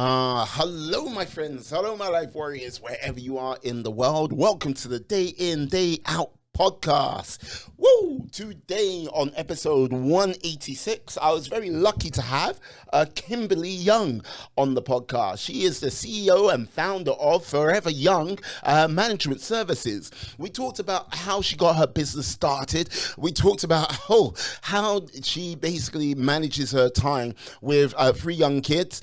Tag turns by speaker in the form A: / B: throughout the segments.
A: Hello, my friends. Hello, my life warriors, wherever you are in the world. Welcome to the Day In, Day Out podcast. Woo! Today on episode 186, I was very lucky to have Kimberly Young on the podcast. She is the CEO and founder of Forever Young Management Services. We talked about how she got her business started. We talked about how she basically manages her time with three young kids.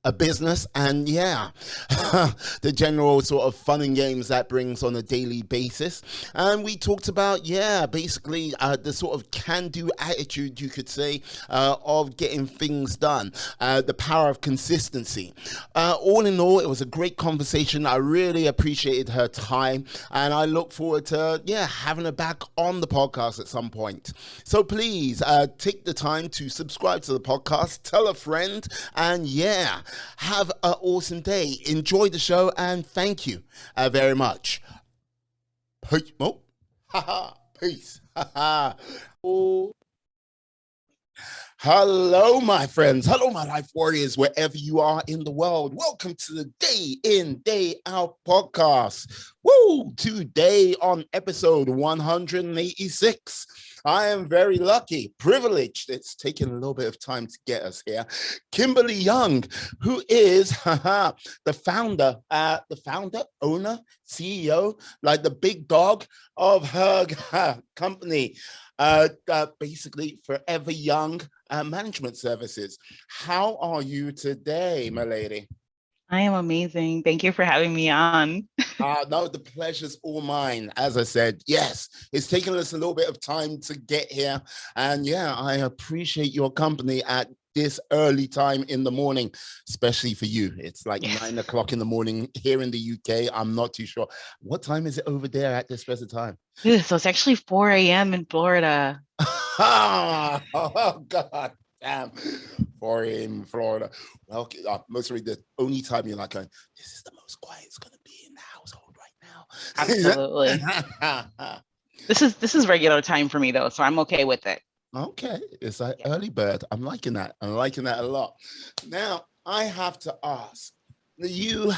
A: A business and the general sort of fun and games that brings on a daily basis. And we talked about basically the sort of can-do attitude, you could say, of getting things done, the power of consistency. All in all, it was a great conversation. I really appreciated her time, and I look forward to having her back on the podcast at some point. So please take the time to subscribe to the podcast, tell a friend, and have an awesome day. Enjoy the show, and thank you very much. Peace. Oh, haha. Peace. Haha. Oh. Hello, my friends. Hello, my life warriors, wherever you are in the world. Welcome to the Day In, Day Out podcast. Woo! Today on episode 186. I am very lucky, privileged. It's taken a little bit of time to get us here. Kimberly Young, who is the founder, owner, CEO, like the big dog of her company, basically Forever Young Management Services. How are you today, my lady?
B: I am amazing. Thank you for having me on.
A: No, the pleasure's all mine. As I said, yes, it's taken us a little bit of time to get here. And I appreciate your company at this early time in the morning, especially for you. It's like 9 o'clock in the morning here in the UK. I'm not too sure. What time is it over there at this present time?
B: So it's actually 4 a.m. in Florida.
A: Oh, God. Damn, 4 a.m. in Florida. Well, mostly the only time you're like going, this is the most quiet it's going to be in the household right
B: now. Absolutely. This is regular time for me though, so I'm okay with it.
A: Okay, it's like early bird. I'm liking that. I'm liking that a lot. Now I have to ask. You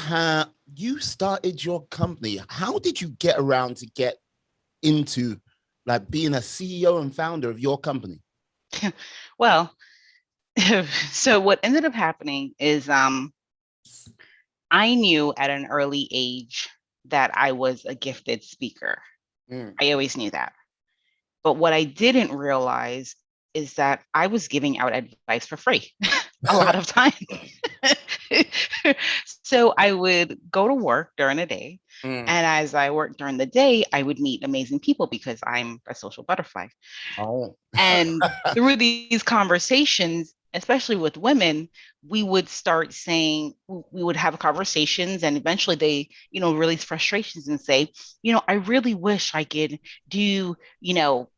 A: started your company. How did you get around to get into like being a CEO and founder of your company?
B: Well, so what ended up happening is I knew at an early age that I was a gifted speaker. I always knew that. But what I didn't realize is that I was giving out advice for free a lot of time. So I would go to work during the day. And as I worked during the day, I would meet amazing people because I'm a social butterfly.
A: Oh.
B: And through these conversations, especially with women, we would start saying, we would have conversations, and eventually they, release frustrations and say, I really wish I could do,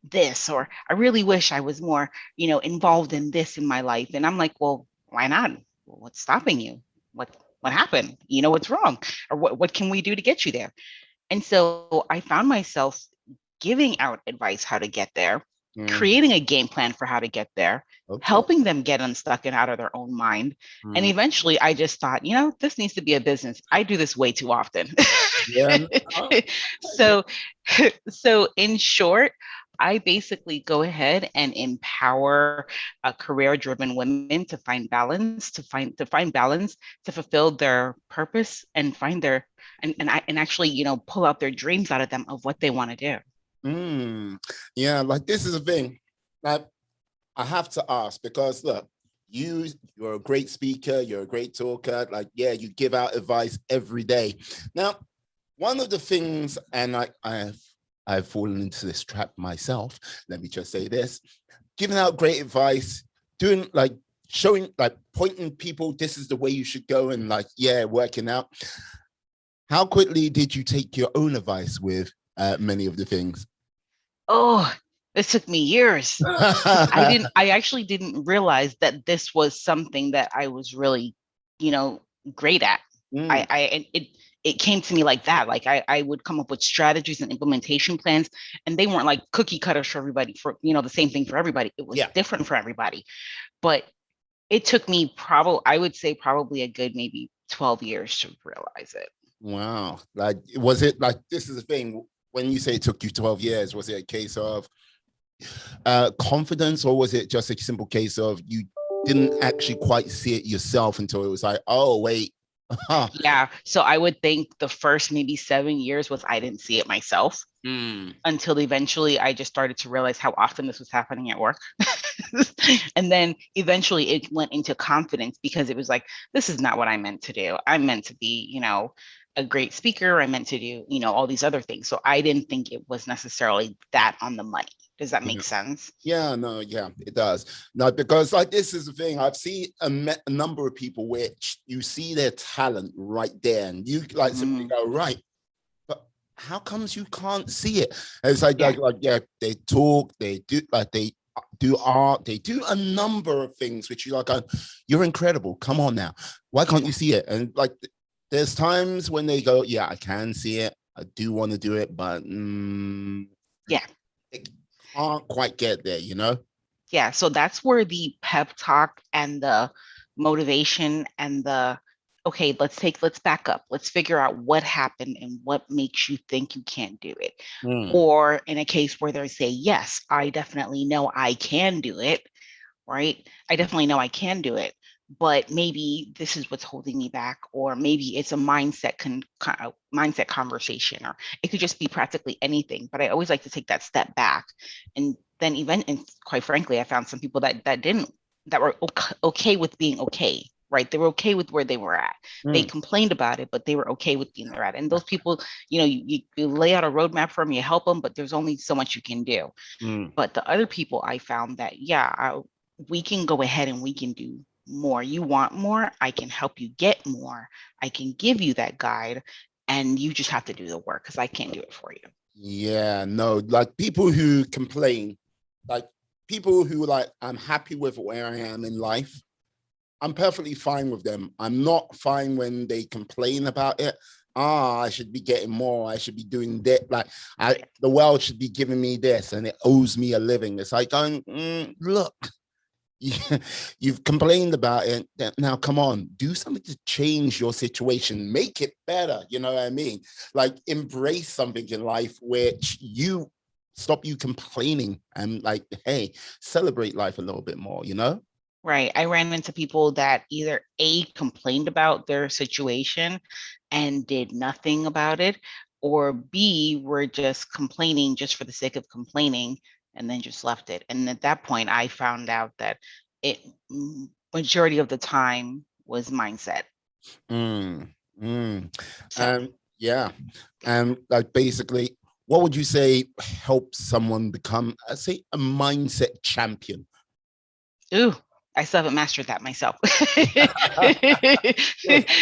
B: this, or I really wish I was more, involved in this in my life. And I'm like, well, why not? What's stopping you? What happened? What's wrong? Or what can we do to get you there? And so I found myself giving out advice how to get there, creating a game plan for how to get there, helping them get unstuck and out of their own mind. And eventually I just thought, this needs to be a business. I do this way too often. So in short, I basically go ahead and empower career-driven women to find balance, to fulfill their purpose and find their and actually, pull out their dreams out of them of what they want to do.
A: Yeah, like this is a thing that I have to ask, because look, you're a great speaker, you're a great talker, like you give out advice every day. Now, one of the things, and I've fallen into this trap myself, let me just say this, giving out great advice, doing like showing, like pointing people, this is the way you should go, and like working out. How quickly did you take your own advice with many of the things?
B: Oh, this took me years. I actually didn't realize that this was something that I was really, great at. It came to me like that. Like I would come up with strategies and implementation plans, and they weren't like cookie cutters for everybody, for, the same thing for everybody. It was different for everybody. But It took me I would say probably a good maybe 12 years to realize it.
A: Wow. Like, was it like, this is the thing, when you say it took you 12 years, was it a case of confidence, or was it just a simple case of you didn't actually quite see it yourself until it was like, oh, wait.
B: Yeah. So I would think the first maybe 7 years was I didn't see it myself
A: Mm.
B: until eventually I just started to realize how often this was happening at work. And then eventually it went into confidence because it was like, this is not what I meant to do. I'm meant to be, a great speaker. I meant to do, all these other things. So I didn't think it was necessarily that on the money. Does that make
A: Yeah.
B: sense?
A: Yeah, no, yeah, it does. No, because like this is the thing. I've seen a number of people which you see their talent right there, and you like simply
B: Mm-hmm.
A: go, right, but how comes you can't see it? And it's like,
B: Yeah.
A: yeah, they talk, they do like they do art, they do a number of things which you like, you're incredible. Come on now, why can't you see it? And like, there's times when they go, yeah, I can see it, I do want to do it, but
B: Yeah.
A: it can't quite get there, you know?
B: Yeah. So that's where the pep talk and the motivation and okay, let's back up. Let's figure out what happened and what makes you think you can't do it.
A: Mm.
B: Or in a case where they say, yes, I definitely know I can do it, right? I definitely know I can do it, but maybe this is what's holding me back, or maybe it's a mindset conversation, or it could just be practically anything. But I always like to take that step back, and then and quite frankly, I found some people that were okay with being okay. Right. They were okay with where they were at. They
A: Mm.
B: complained about it, but they were okay with being there at. And those people, you lay out a roadmap for them, you help them, but there's only so much you can do.
A: Mm.
B: But the other people I found that, yeah, we can go ahead and we can do more. You want more? I can help you get more. I can give you that guide, and you just have to do the work because I can't do it for you.
A: Yeah, no, like people who complain, like people who like, I'm happy with where I am in life. I'm perfectly fine with them. I'm not fine when they complain about it. I should be getting more. I should be doing that. Like, the world should be giving me this, and it owes me a living. It's like going, look, you've complained about it. Now, come on, do something to change your situation, make it better. You know what I mean? Like, embrace something in life which you stop you complaining, and like, hey, celebrate life a little bit more, you know?
B: Right. I ran into people that either A, complained about their situation and did nothing about it, or B, were just complaining just for the sake of complaining and then just left it. And at that point, I found out that it majority of the time was mindset.
A: Mm, mm.
B: So,
A: And yeah, and like basically, what would you say helps someone become, say, a mindset champion?
B: ooh, I still haven't mastered that myself.
A: Yes.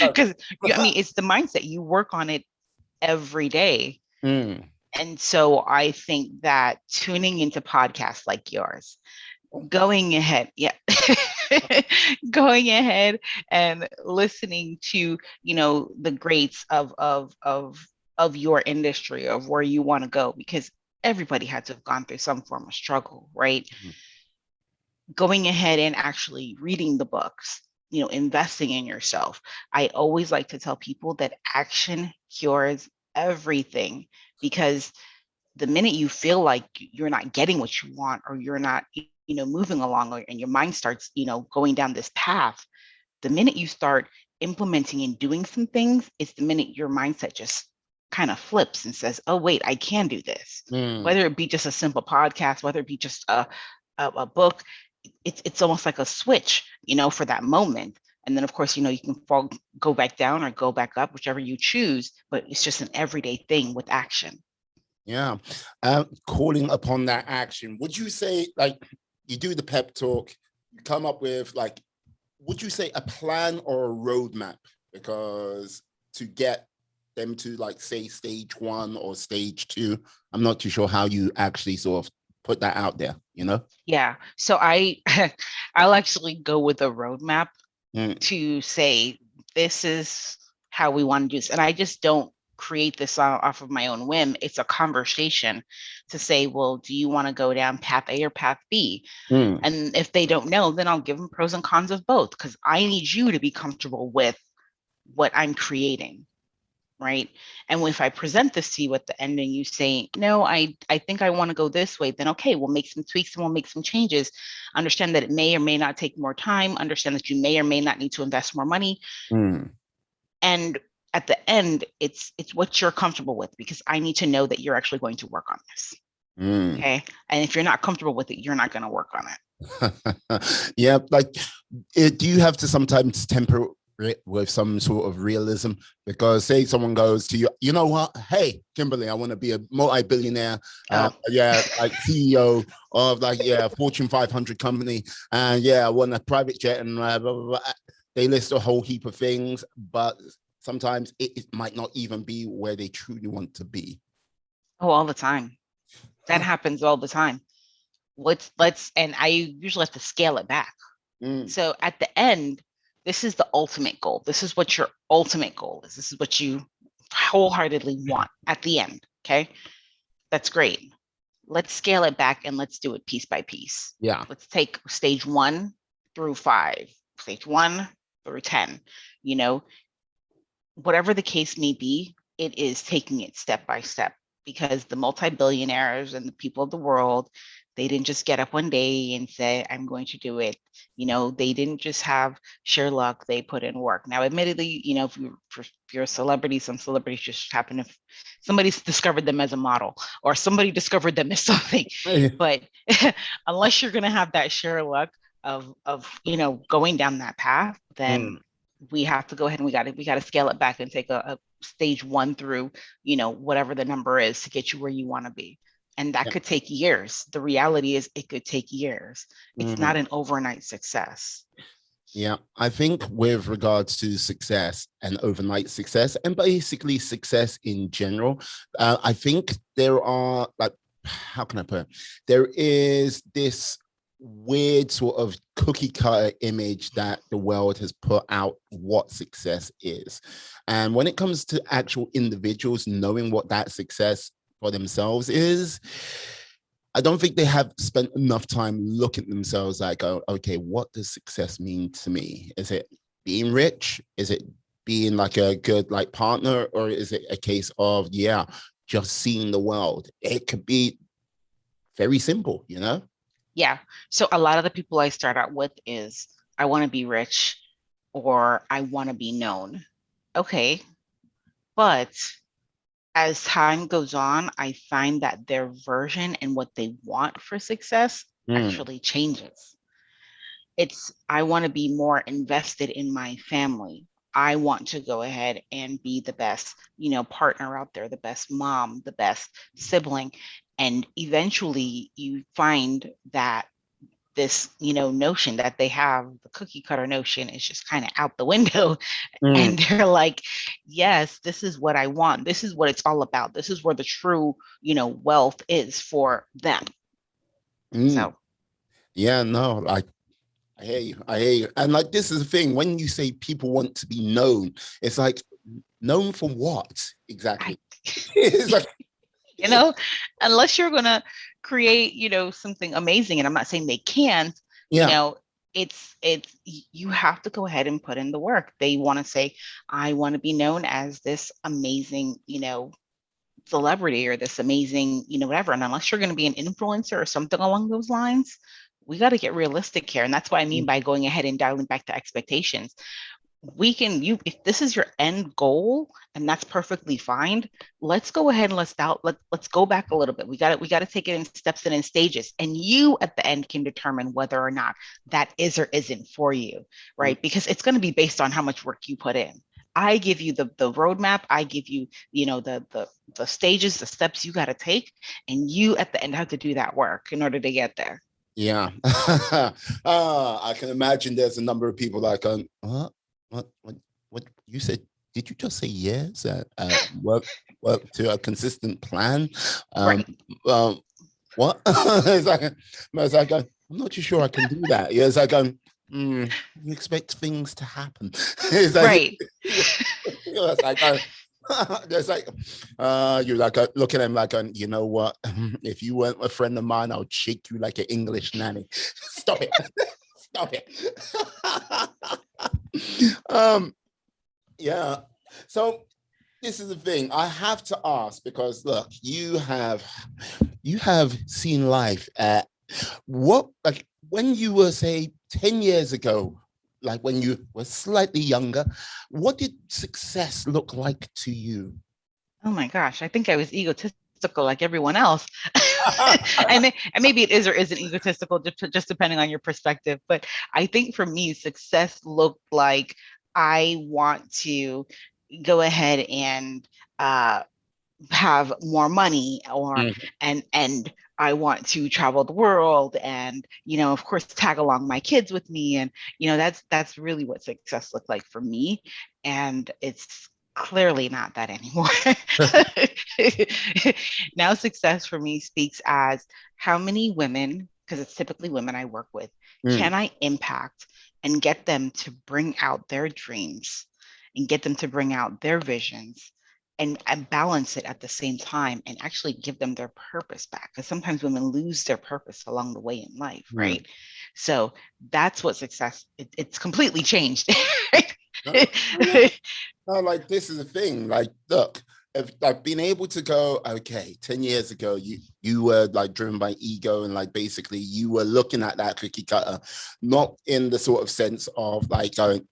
B: Because I mean, it's the mindset. You work on it every day.
A: Mm.
B: And so I think that tuning into podcasts like yours, going ahead, yeah, going ahead and listening to, the greats of your industry, of where you want to go, because everybody had to have gone through some form of struggle, right? Going ahead and actually reading the books, investing in yourself. I always like to tell people that action cures everything, because the minute you feel like you're not getting what you want, or you're not, moving along, and your mind starts, going down this path, the minute you start implementing and doing some things, it's the minute your mindset just kind of flips and says, oh, wait, I can do this.
A: Mm.
B: Whether it be just a simple podcast, whether it be just a book, it's almost like a switch, for that moment. And then, of course, you can go back down or go back up, whichever you choose, but it's just an everyday thing with action.
A: Yeah. Calling upon that action. Would you say, like, you do the pep talk, you come up with, like, would you say a plan or a roadmap? Because to get them to, like, say, stage one or stage two, I'm not too sure how you actually sort of put that out there, you know?
B: Yeah. So I'll actually go with a roadmap
A: Mm.
B: to say, this is how we want to do this. And I just don't create this off of my own whim. It's a conversation to say, well, do you want to go down path A or path B?
A: Mm.
B: And if they don't know, then I'll give them pros and cons of both, because I need you to be comfortable with what I'm creating. Right. And if I present this to you at the end and you say, no, I think I want to go this way, then okay, we'll make some tweaks and we'll make some changes. Understand that it may or may not take more time. Understand that you may or may not need to invest more money.
A: Mm.
B: And at the end, it's what you're comfortable with, because I need to know that you're actually going to work on this.
A: Mm.
B: Okay. And if you're not comfortable with it, you're not going to work on
A: it. Yeah. Like, do you have to sometimes temper it with some sort of realism? Because say someone goes to you, you know what? Hey, Kimberly, I want to be a multi-billionaire. Yeah, like CEO of Fortune 500 company. And I want a private jet and blah, blah, blah. They list a whole heap of things, but sometimes it might not even be where they truly want to be.
B: Oh, all the time. That happens all the time. And I usually have to scale it back. So at the end, this is the ultimate goal. This is what your ultimate goal is. This is what you wholeheartedly want at the end. Okay. That's great. Let's scale it back and let's do it piece by piece.
A: Yeah.
B: Let's take stage 1 through 5, stage 1 through 10, whatever the case may be, it is taking it step by step, because the multi-billionaires and the people of the world, they didn't just get up one day and say, I'm going to do it. They didn't just have sheer luck. They put in work. Now, admittedly, if you're a celebrity, some celebrities just happen to, somebody's discovered them as a model or somebody discovered them as something. But unless you're going to have that sheer luck of going down that path, then we have to go ahead and we got to scale it back and take a stage 1 through, whatever the number is to get you where you want to be. And that could take years. The reality is it could take years. It's not an overnight success.
A: Yeah, I think with regards to success and overnight success and basically success in general, I think there are, like, how can I put it? There is this weird sort of cookie cutter image that the world has put out what success is. And when it comes to actual individuals knowing what that success for themselves is, I don't think they have spent enough time looking at themselves like, oh, okay, what does success mean to me? Is it being rich? Is it being like a good partner? Or is it a case of, just seeing the world? It could be very simple,
B: Yeah. So a lot of the people I start out with is, I want to be rich or I want to be known. Okay. But as time goes on, I find that their version and what they want for success actually changes. It's, I want to be more invested in my family. I want to go ahead and be the best, partner out there, the best mom, the best sibling. And eventually you find that this, notion that they have, the cookie cutter notion, is just kind of out the window. And they're like, yes, this is what I want. This is what it's all about. This is where the true, wealth is for them. So.
A: Yeah, no, I hear you. I hear you. And this is the thing, when you say people want to be known, it's like, known for what exactly? It's like,
B: unless you're going to create, something amazing. And I'm not saying they can't, it's you have to go ahead and put in the work. They want to say, I want to be known as this amazing, celebrity or this amazing, whatever. And unless you're going to be an influencer or something along those lines, we got to get realistic here. And that's what I mean by going ahead and dialing back to expectations. If this is your end goal, and that's perfectly fine, let's go ahead and let's go back a little bit. We got to take it in steps and in stages. And you at the end can determine whether or not that is or isn't for you, right? Because it's going to be based on how much work you put in. I give you the roadmap. I give you, the stages, the steps you got to take, and you at the end have to do that work in order to get there.
A: Yeah. I can imagine there's a number of people that going, what you said? Did you just say yes? Work to a consistent plan.
B: Right.
A: What? It's like, I'm not too sure I can do that. Yeah, it's like, you expect things to happen. It's like,
B: right.
A: It's like, There's like, you're like look at him like, you know what? If you weren't a friend of mine, I'll shake you like an English nanny. Stop it. Stop it. um, yeah. So this is the thing I have to ask because look, you have seen life at what, like when you were say 10 years ago, like when you were slightly younger, what did success look like to you?
B: Oh my gosh, I think I was egotistical like everyone else. And maybe it is or isn't egotistical, just depending on your perspective. But I think for me, success looked like I want to go ahead and uh, have more money, or
A: Mm,
B: and I want to travel the world, and of course tag along my kids with me, and that's really what success looked like for me, and it's clearly not that anymore. Now success for me speaks as how many women, because it's typically women I work with,
A: mm,
B: can I impact and get them to bring out their dreams and get them to bring out their visions, and balance it at the same time and actually give them their purpose back. Because sometimes women lose their purpose along the way in life,
A: mm.
B: right? So that's what success, it's completely changed.
A: No, no, like this is the thing. Like, look, if like being able to go, okay, 10 years ago, you were like driven by ego and like basically you were looking at that cookie cutter, not in the sort of sense of like going,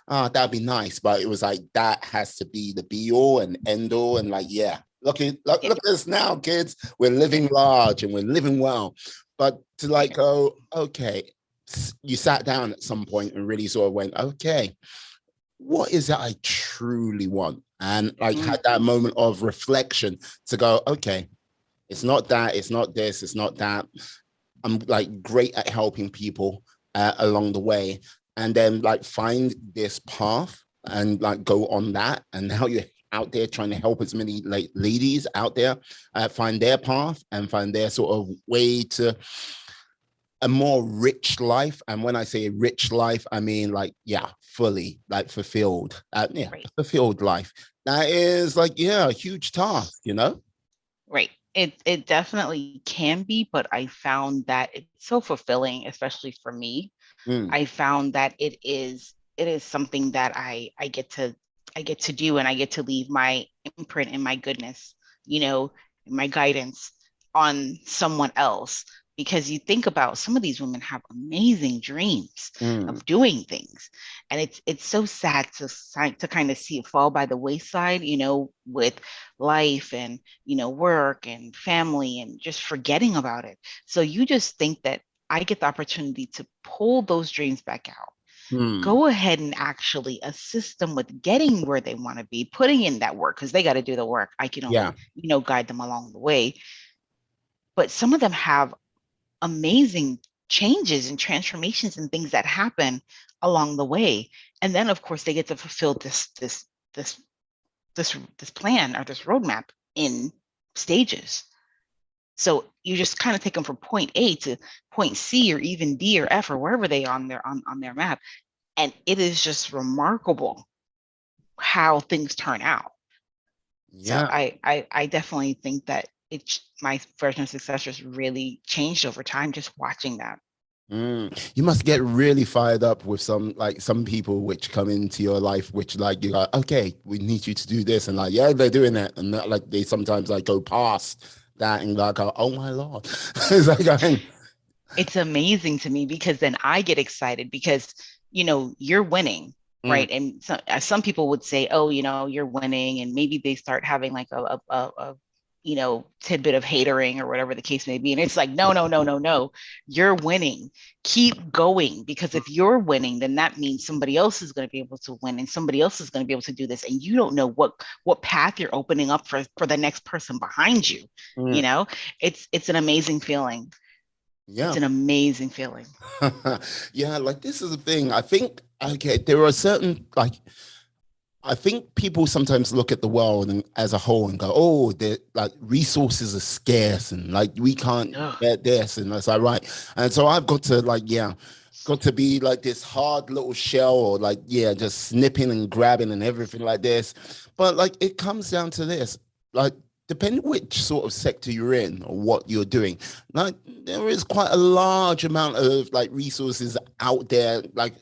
A: that'd be nice, but it was like that has to be the be all and end all. And like, yeah,
B: Yeah,
A: look at us now, kids. We're
B: yeah,
A: living large and we're living well. But to like
B: yeah,
A: go, okay, you sat down at some point and really sort of went, okay, what is it I truly want? And like
B: mm,
A: had that moment of reflection to go, okay, it's not that, it's not this, it's not that. I'm like great at helping people along the way. And then like find this path and like go on that. And now you're out there trying to help as many like ladies out there find their path and find their sort of way to a more rich life. And when I say rich life, I mean like, yeah, fully like fulfilled. Yeah,
B: right.
A: fulfilled life. That is like, yeah, a huge task, you know?
B: Right. It definitely can be, but I found that it's so fulfilling, especially for me.
A: Mm,
B: I found that it is something that I get to do, and I get to leave my imprint and my goodness, my guidance on someone else. Because you think about, some of these women have amazing dreams
A: mm,
B: of doing things, and it's so sad to kind of see it fall by the wayside, with life and work and family, and just forgetting about it. So you just think that I get the opportunity to pull those dreams back out,
A: mm.
B: go ahead and actually assist them with getting where they want to be, putting in that work, because they got to do the work. I can
A: Yeah.
B: only, guide them along the way. But some of them have amazing changes and transformations and things that happen along the way. And then of course they get to fulfill this this plan or this roadmap in stages. So you just kind of take them from point A to point C, or even D or F, or wherever they are on their map. And it is just remarkable how things turn out. So
A: Yeah.
B: I definitely think that my version of success just really changed over time, just watching that.
A: Mm. You must get really fired up with some people which come into your life, which like you like, okay, we need you to do this, and like, yeah, they're doing it, and that, like they sometimes like go past that and like, oh my lord, it's like going,
B: It's amazing to me, because then I get excited because you're winning,
A: mm,
B: right? And some people would say, oh, you're winning, and maybe they start having like a tidbit of hatering or whatever the case may be, and it's like, no, no, no, no, no, you're winning. Keep going, because if you're winning, then that means somebody else is going to be able to win, and somebody else is going to be able to do this, and you don't know what path you're opening up for the next person behind you. you
A: mm,
B: know it's an amazing feeling. It's
A: yeah.
B: an amazing feeling.
A: Yeah, like this is the thing. I think okay, there are certain like I think people sometimes look at the world and, as a whole and go, "Oh, the like resources are scarce and like we can't
B: Ugh.
A: get this," and that's like right. And so I've got to like, yeah. got to be like this hard little shell or like, yeah, just snipping and grabbing and everything like this. But like it comes down to this, like depending which sort of sector you're in or what you're doing, like there is quite a large amount of like resources out there, like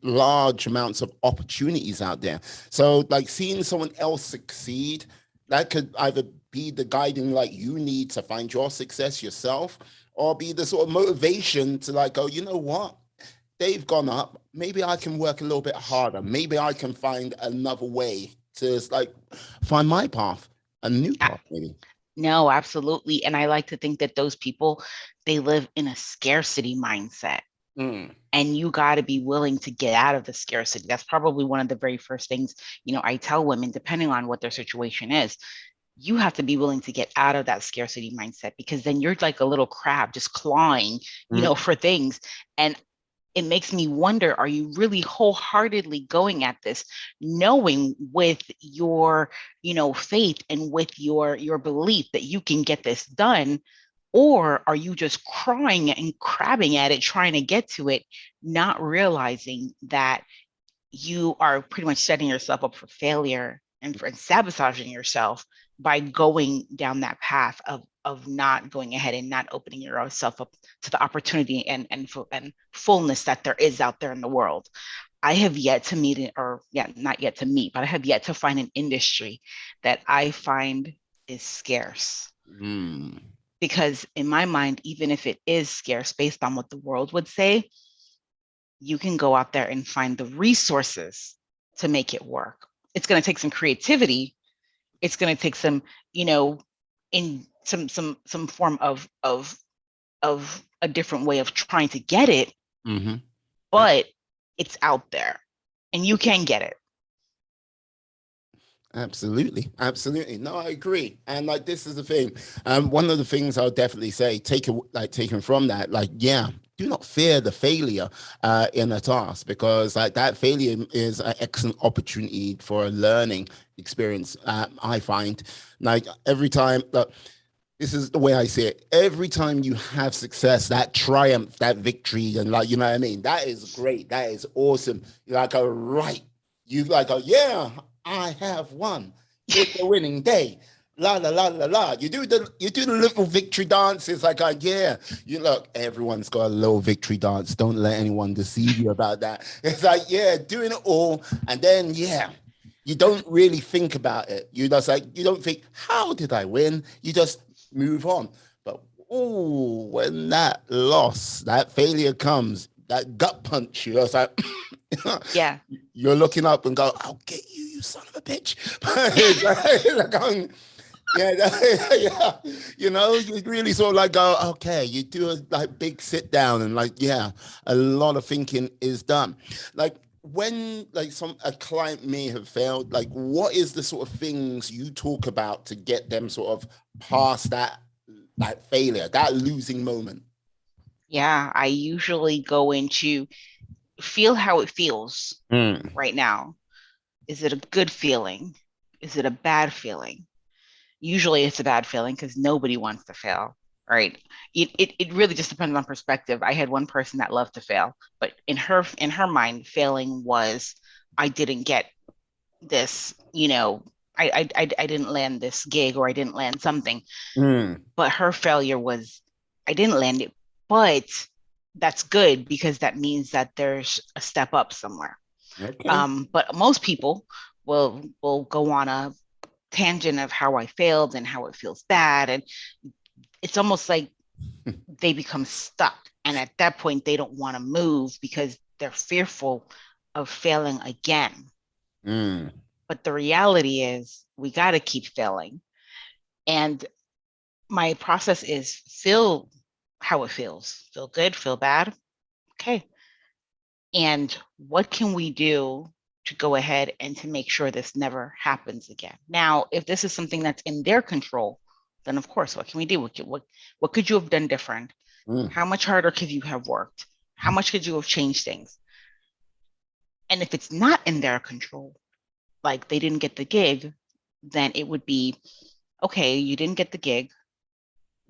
A: large amounts of opportunities out there. So like seeing someone else succeed, that could either be the guiding like you need to find your success yourself, or be the sort of motivation to like go, you know what? They've gone up. Maybe I can work a little bit harder. Maybe I can find another way to like find my path, a new
B: Uh,
A: path, maybe.
B: No, absolutely. And I like to think that those people, they live in a scarcity mindset.
A: Mm,
B: And you got to be willing to get out of the scarcity. That's probably one of the very first things, I tell women, depending on what their situation is, you have to be willing to get out of that scarcity mindset, because then you're like a little crab just clawing,
A: mm,
B: for things. And it makes me wonder, are you really wholeheartedly going at this knowing with your, faith and with your belief that you can get this done? Or are you just crying and crabbing at it, trying to get to it, not realizing that you are pretty much setting yourself up for failure and for sabotaging yourself by going down that path of not going ahead and not opening yourself up to the opportunity and fullness that there is out there in the world. I have yet to meet it, or yeah, not yet to meet, but I have yet to find an industry that I find is scarce.
A: mm.
B: Because in my mind, even if it is scarce based on what the world would say, you can go out there and find the resources to make it work. It's going to take some creativity. It's going to take some, in some form of a different way of trying to get it,
A: Mm-hmm.
B: but it's out there and you can get it.
A: Absolutely, absolutely. No, I agree. And like this is the thing. One of the things I'll definitely say, taken from that, like, yeah, do not fear the failure in a task, because like that failure is an excellent opportunity for a learning experience. I find like every time this is the way I see it. Every time you have success, that triumph, that victory, and like, you know what I mean? That is great. That is awesome. You're like, all right. You like, oh, yeah, I have won. It's a winning day. La la la la la. You do the little victory dance. It's like, yeah. You look, everyone's got a little victory dance. Don't let anyone deceive you about that. It's like, yeah, doing it all, and then yeah, you don't really think about it. You just like you don't think, how did I win? You just move on. But oh, when that loss, that failure comes, that gut punch, you're just like
B: Yeah.
A: you're looking up and go, I'll get you, you son of a bitch. It's like going, yeah, yeah, you really sort of like go, okay, you do a like big sit down and like, yeah, a lot of thinking is done. Like when like a client may have failed, like what is the sort of things you talk about to get them sort of past that failure, that losing moment?
B: Yeah. I usually go into feel how it feels
A: Mm.
B: right now. Is it a good feeling? Is it a bad feeling? Usually it's a bad feeling because nobody wants to fail, right? It really just depends on perspective. I had one person that loved to fail, but in her mind, failing was, I didn't get this, I didn't land this gig, or I didn't land something.
A: Mm.
B: But her failure was, I didn't land it, but that's good because that means that there's a step up somewhere.
A: Okay.
B: But most people will go on a tangent of how I failed and how it feels bad. And it's almost like they become stuck. And at that point, they don't want to move because they're fearful of failing again.
A: Mm.
B: But the reality is, we got to keep failing. And my process is feel how it feels, feel good, feel bad. Okay. And what can we do to go ahead and to make sure this never happens again? Now, if this is something that's in their control, then of course, what can we do? What could you have done different?
A: Mm.
B: How much harder could you have worked? How much could you have changed things? And if it's not in their control, like they didn't get the gig, then it would be, okay, you didn't get the gig.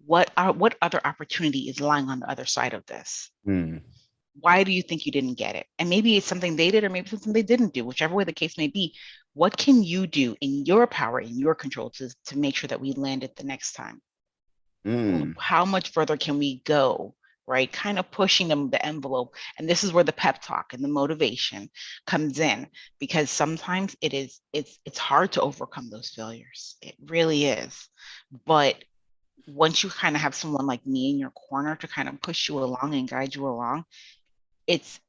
B: What other opportunity is lying on the other side of this?
A: Mm.
B: Why do you think you didn't get it? And maybe it's something they did, or maybe something they didn't do, whichever way the case may be. What can you do in your power, in your control to make sure that we land it the next time?
A: Mm.
B: How much further can we go? Right? Kind of pushing them the envelope. And this is where the pep talk and the motivation comes in, because sometimes it's hard to overcome those failures. It really is. But once you kind of have someone like me in your corner to kind of push you along and guide you along, it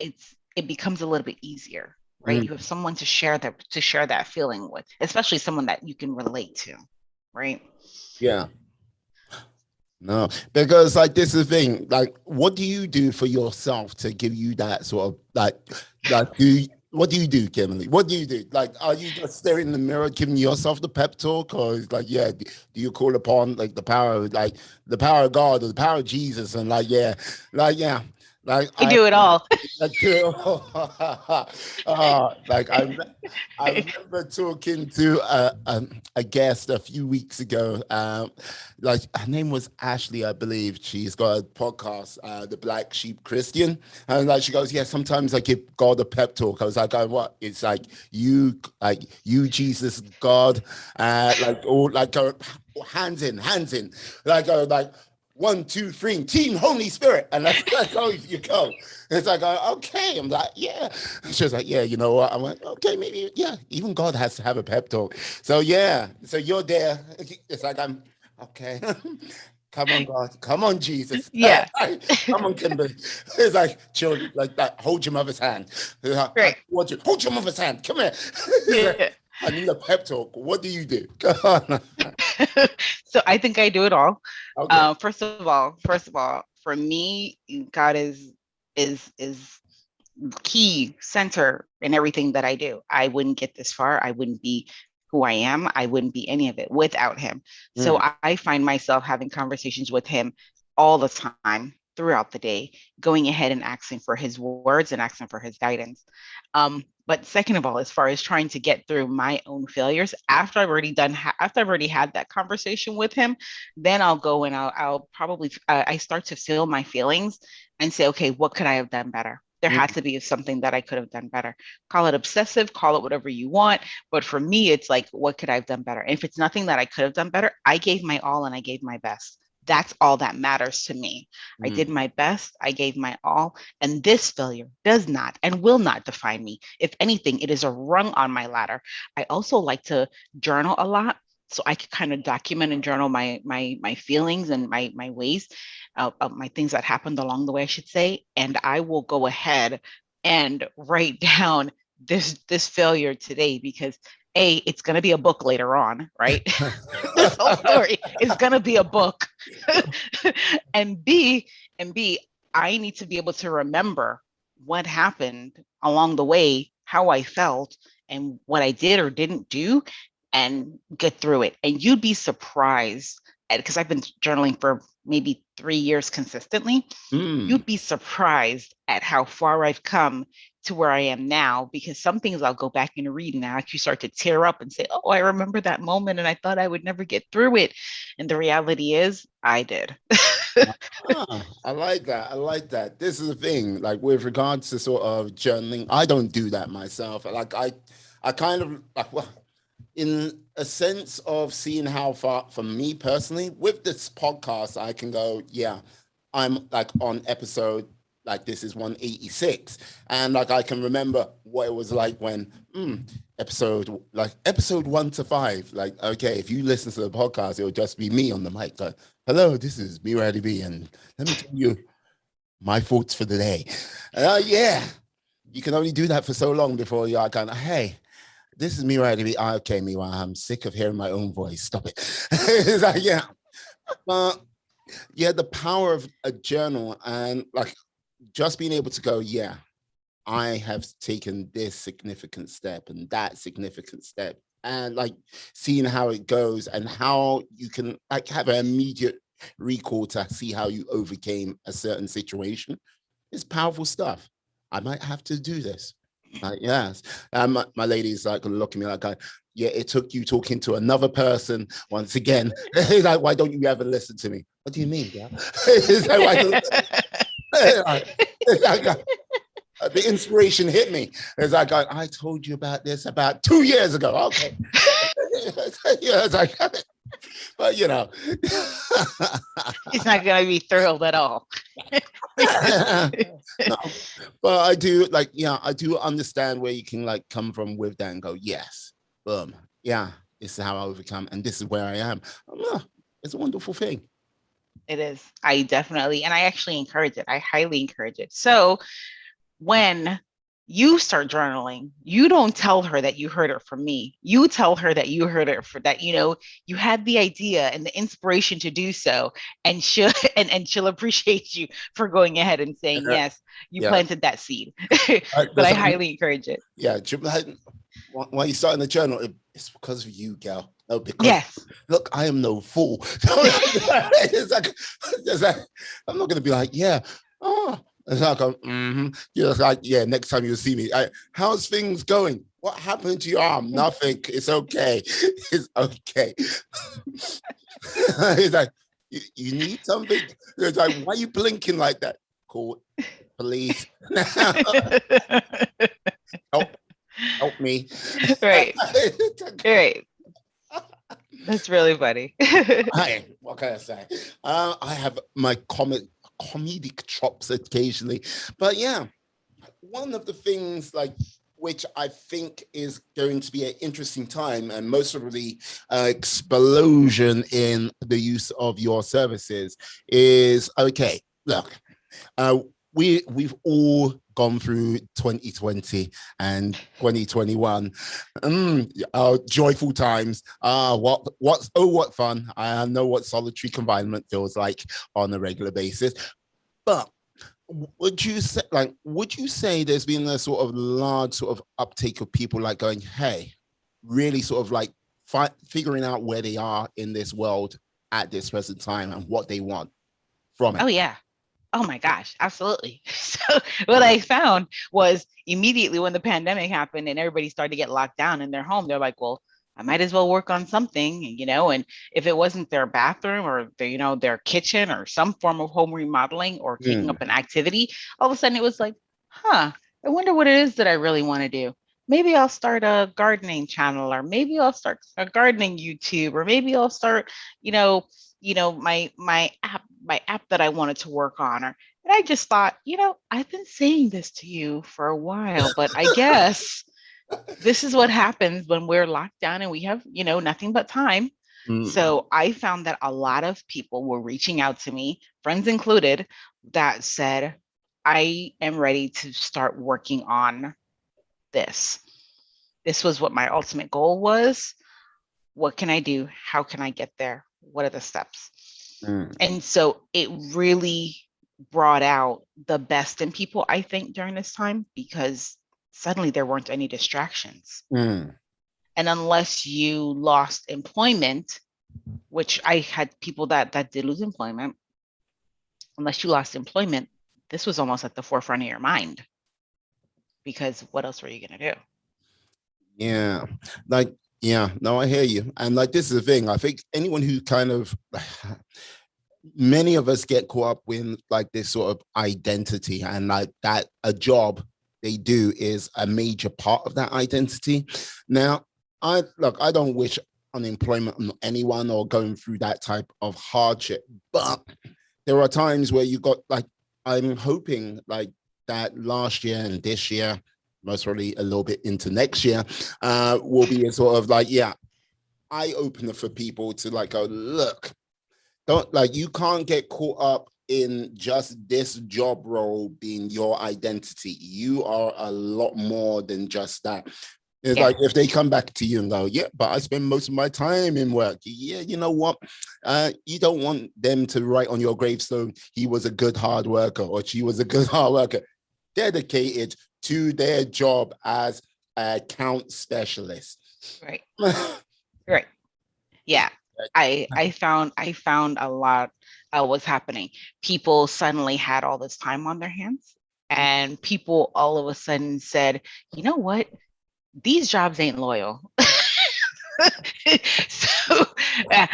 B: becomes a little bit easier, right?
A: Mm.
B: You have someone to share that feeling with, especially someone that you can relate to, right?
A: Yeah. No, because like this is the thing. Like, what do you do for yourself to give you that sort of like what do you do, Kimberly? What do you do? Like, are you just staring in the mirror, giving yourself the pep talk, or it's like, yeah, do you call upon like the power of God or the power of Jesus, and like yeah, like
B: I do it all.
A: like, like I remember talking to a guest a few weeks ago. Like her name was Ashley, I believe. She's got a podcast, The Black Sheep Christian, and like she goes, yeah, sometimes I give God a pep talk. I was like, oh, what? It's like you, Jesus, God, like all like hands in, like 1, 2, 3, Team Holy Spirit, and that's how you go. It's like, okay, I'm like, yeah. She was like, yeah, you know what? I'm like, okay, maybe, yeah. Even God has to have a pep talk. So yeah, so you're there. It's like I'm okay. Come on, God. Come on, Jesus.
B: Yeah.
A: Come on, Kimberly. It's like children, like that. Hold your mother's hand. I
B: Right.
A: want you. Hold your mother's hand. Come here. It's like,
B: Yeah.
A: I need a pep talk. What do you do? Come on.
B: So I think I do it all.
A: Okay.
B: First of all, for me, God is key center in everything that I do. I wouldn't get this far. I wouldn't be who I am. I wouldn't be any of it without him. So
A: Mm,
B: I find myself having conversations with him all the time throughout the day, going ahead and asking for his words and asking for his guidance. But second of all, as far as trying to get through my own failures, after I've already had that conversation with him, then I'll go and I'll probably I start to feel my feelings and say, okay, what could I have done better? There had
A: mm,
B: to be something that I could have done better. Call it obsessive, call it whatever you want. But for me, it's like, what could I have done better? And if it's nothing that I could have done better, I gave my all and I gave my best. That's all that matters to me. I did
A: mm,
B: my best. I gave my all. And this failure does not and will not define me. If anything, it is a rung on my ladder. I also like to journal a lot, so I can kind of document and journal my feelings and my ways, my things that happened along the way, I should say. And I will go ahead and write down this failure today, because it's going to be a book later on, right? This whole story is going to be a book. and b and b I need to be able to remember what happened along the way, how I felt, and what I did or didn't do, and get through it. And you'd be surprised, because I've been journaling for maybe 3 years consistently.
A: mm.
B: You'd be surprised at how far I've come to where I am now, because some things I'll go back and read and I actually start to tear up and say, oh, I remember that moment and I thought I would never get through it. And the reality is I did.
A: I like that. I like that. This is the thing, like with regards to sort of journaling, I don't do that myself. Like I kind of like, well, in a sense of seeing how far, for me personally, with this podcast, I can go, yeah, I'm like on episode, like this is 186. And like I can remember what it was like when episode 1 to 5. Like, okay, if you listen to the podcast, it'll just be me on the mic. Like, hello, this is me, Ready B, and let me tell you my thoughts for the day. Yeah, you can only do that for so long before you're kind of, hey, this is me ready to be okay. Meanwhile, I'm sick of hearing my own voice. Stop it. It's like, yeah, uh, yeah, the power of a journal and like just being able to go, yeah, I have taken this significant step and that significant step, and like seeing how it goes and how you can like have an immediate recall to see how you overcame a certain situation. It's powerful stuff. I might have to do this. Like, yes. My lady's like looking at me like, yeah, it took you talking to another person once again. It's like, why don't you ever listen to me? What do you mean, girl? It's like, why don't It's like, the inspiration hit me. It's like, I told you about this about 2 years ago. Okay. Yeah, it's like, but you know.
B: He's not going to be thrilled at all.
A: No, but I do like, yeah, I do understand where you can like come from with that and go, yes, boom, yeah, this is how I overcome, and this is where I am. It's a wonderful thing.
B: It is. I definitely, and I actually encourage it. I highly encourage it. So when you start journaling, you don't tell her that you heard it from me. You tell her that you heard it for that, you had the idea and the inspiration to do so. And she'll and she'll appreciate you for going ahead and saying, yes, you
A: Yeah,
B: planted that seed. But I highly encourage it.
A: Yeah, why you starting the journal? It's because of you, gal. No, because
B: yes.
A: Look, I am no fool. it's like, I'm not gonna be like, yeah, oh, it's like, You're like, yeah. Next time you see me, how's things going? What happened to your arm? Nothing. It's okay. It's okay. It's like, you need something. It's like, why are you blinking like that? Call police. Help me.
B: Right. Right. That's really funny.
A: Hi, what can I say? I have my comedic chops occasionally, but yeah, one of the things like which I think is going to be an interesting time, and most probably explosion in the use of your services is okay. Look, we've all gone through 2020 and 2021. Joyful times. What fun. I know what solitary confinement feels like on a regular basis. But would you say there's been a sort of large sort of uptake of people like going, hey, really sort of like figuring out where they are in this world at this present time and what they want from it?
B: Oh yeah. Oh my gosh, absolutely. So what I found was immediately when the pandemic happened and everybody started to get locked down in their home, they're like, well, I might as well work on something, and if it wasn't their bathroom or their kitchen or some form of home remodeling or taking up an activity, all of a sudden it was like, I wonder what it is that I really want to do. Maybe I'll start a gardening channel, or maybe I'll start a gardening YouTube, or maybe I'll start, my app that I wanted to work on. And I just thought, I've been saying this to you for a while, but I guess this is what happens when we're locked down and we have, nothing but time. So I found that a lot of people were reaching out to me, friends included, that said, I am ready to start working on this. This was what my ultimate goal was. What can I do? How can I get there? What are the steps? And so it really brought out the best in people, I think, during this time, because suddenly there weren't any distractions. And unless you lost employment, which I had people that did lose employment, unless you lost employment, this was almost at the forefront of your mind, because what else were you going to do?
A: Yeah. Yeah, no, I hear you. And like, this is the thing. I think anyone who kind of, many of us get caught up with like this sort of identity, and like that a job they do is a major part of that identity. Now, I don't wish unemployment on anyone or going through that type of hardship, but there are times where you got like, I'm hoping like that last year and this year, most probably a little bit into next year, will be a sort of like, yeah, eye opener for people to like go, look, don't like, you can't get caught up in just this job role being your identity. You are a lot more than just that. It's like if they come back to you and go, yeah, but I spend most of my time in work. Yeah, you know what? You don't want them to write on your gravestone, he was a good hard worker or she was a good hard worker. Dedicated to their job as a account specialist.
B: Right. Right. Yeah. I found a lot was happening. People suddenly had all this time on their hands, and people all of a sudden said, you know what? These jobs ain't loyal. So,
A: like,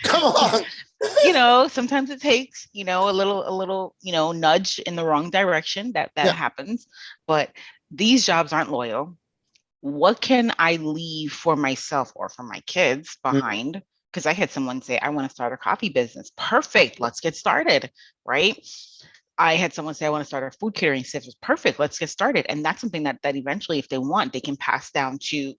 A: come on.
B: sometimes it takes, a little, nudge in the wrong direction that
A: Yeah.
B: happens, but these jobs aren't loyal. What can I leave for myself or for my kids
A: Mm.
B: behind? Because I had someone say, I want to start a coffee business. Perfect. Let's get started. Right. I had someone say, I want to start a food catering service. Perfect. Let's get started. And that's something that eventually, if they want, they can pass down to,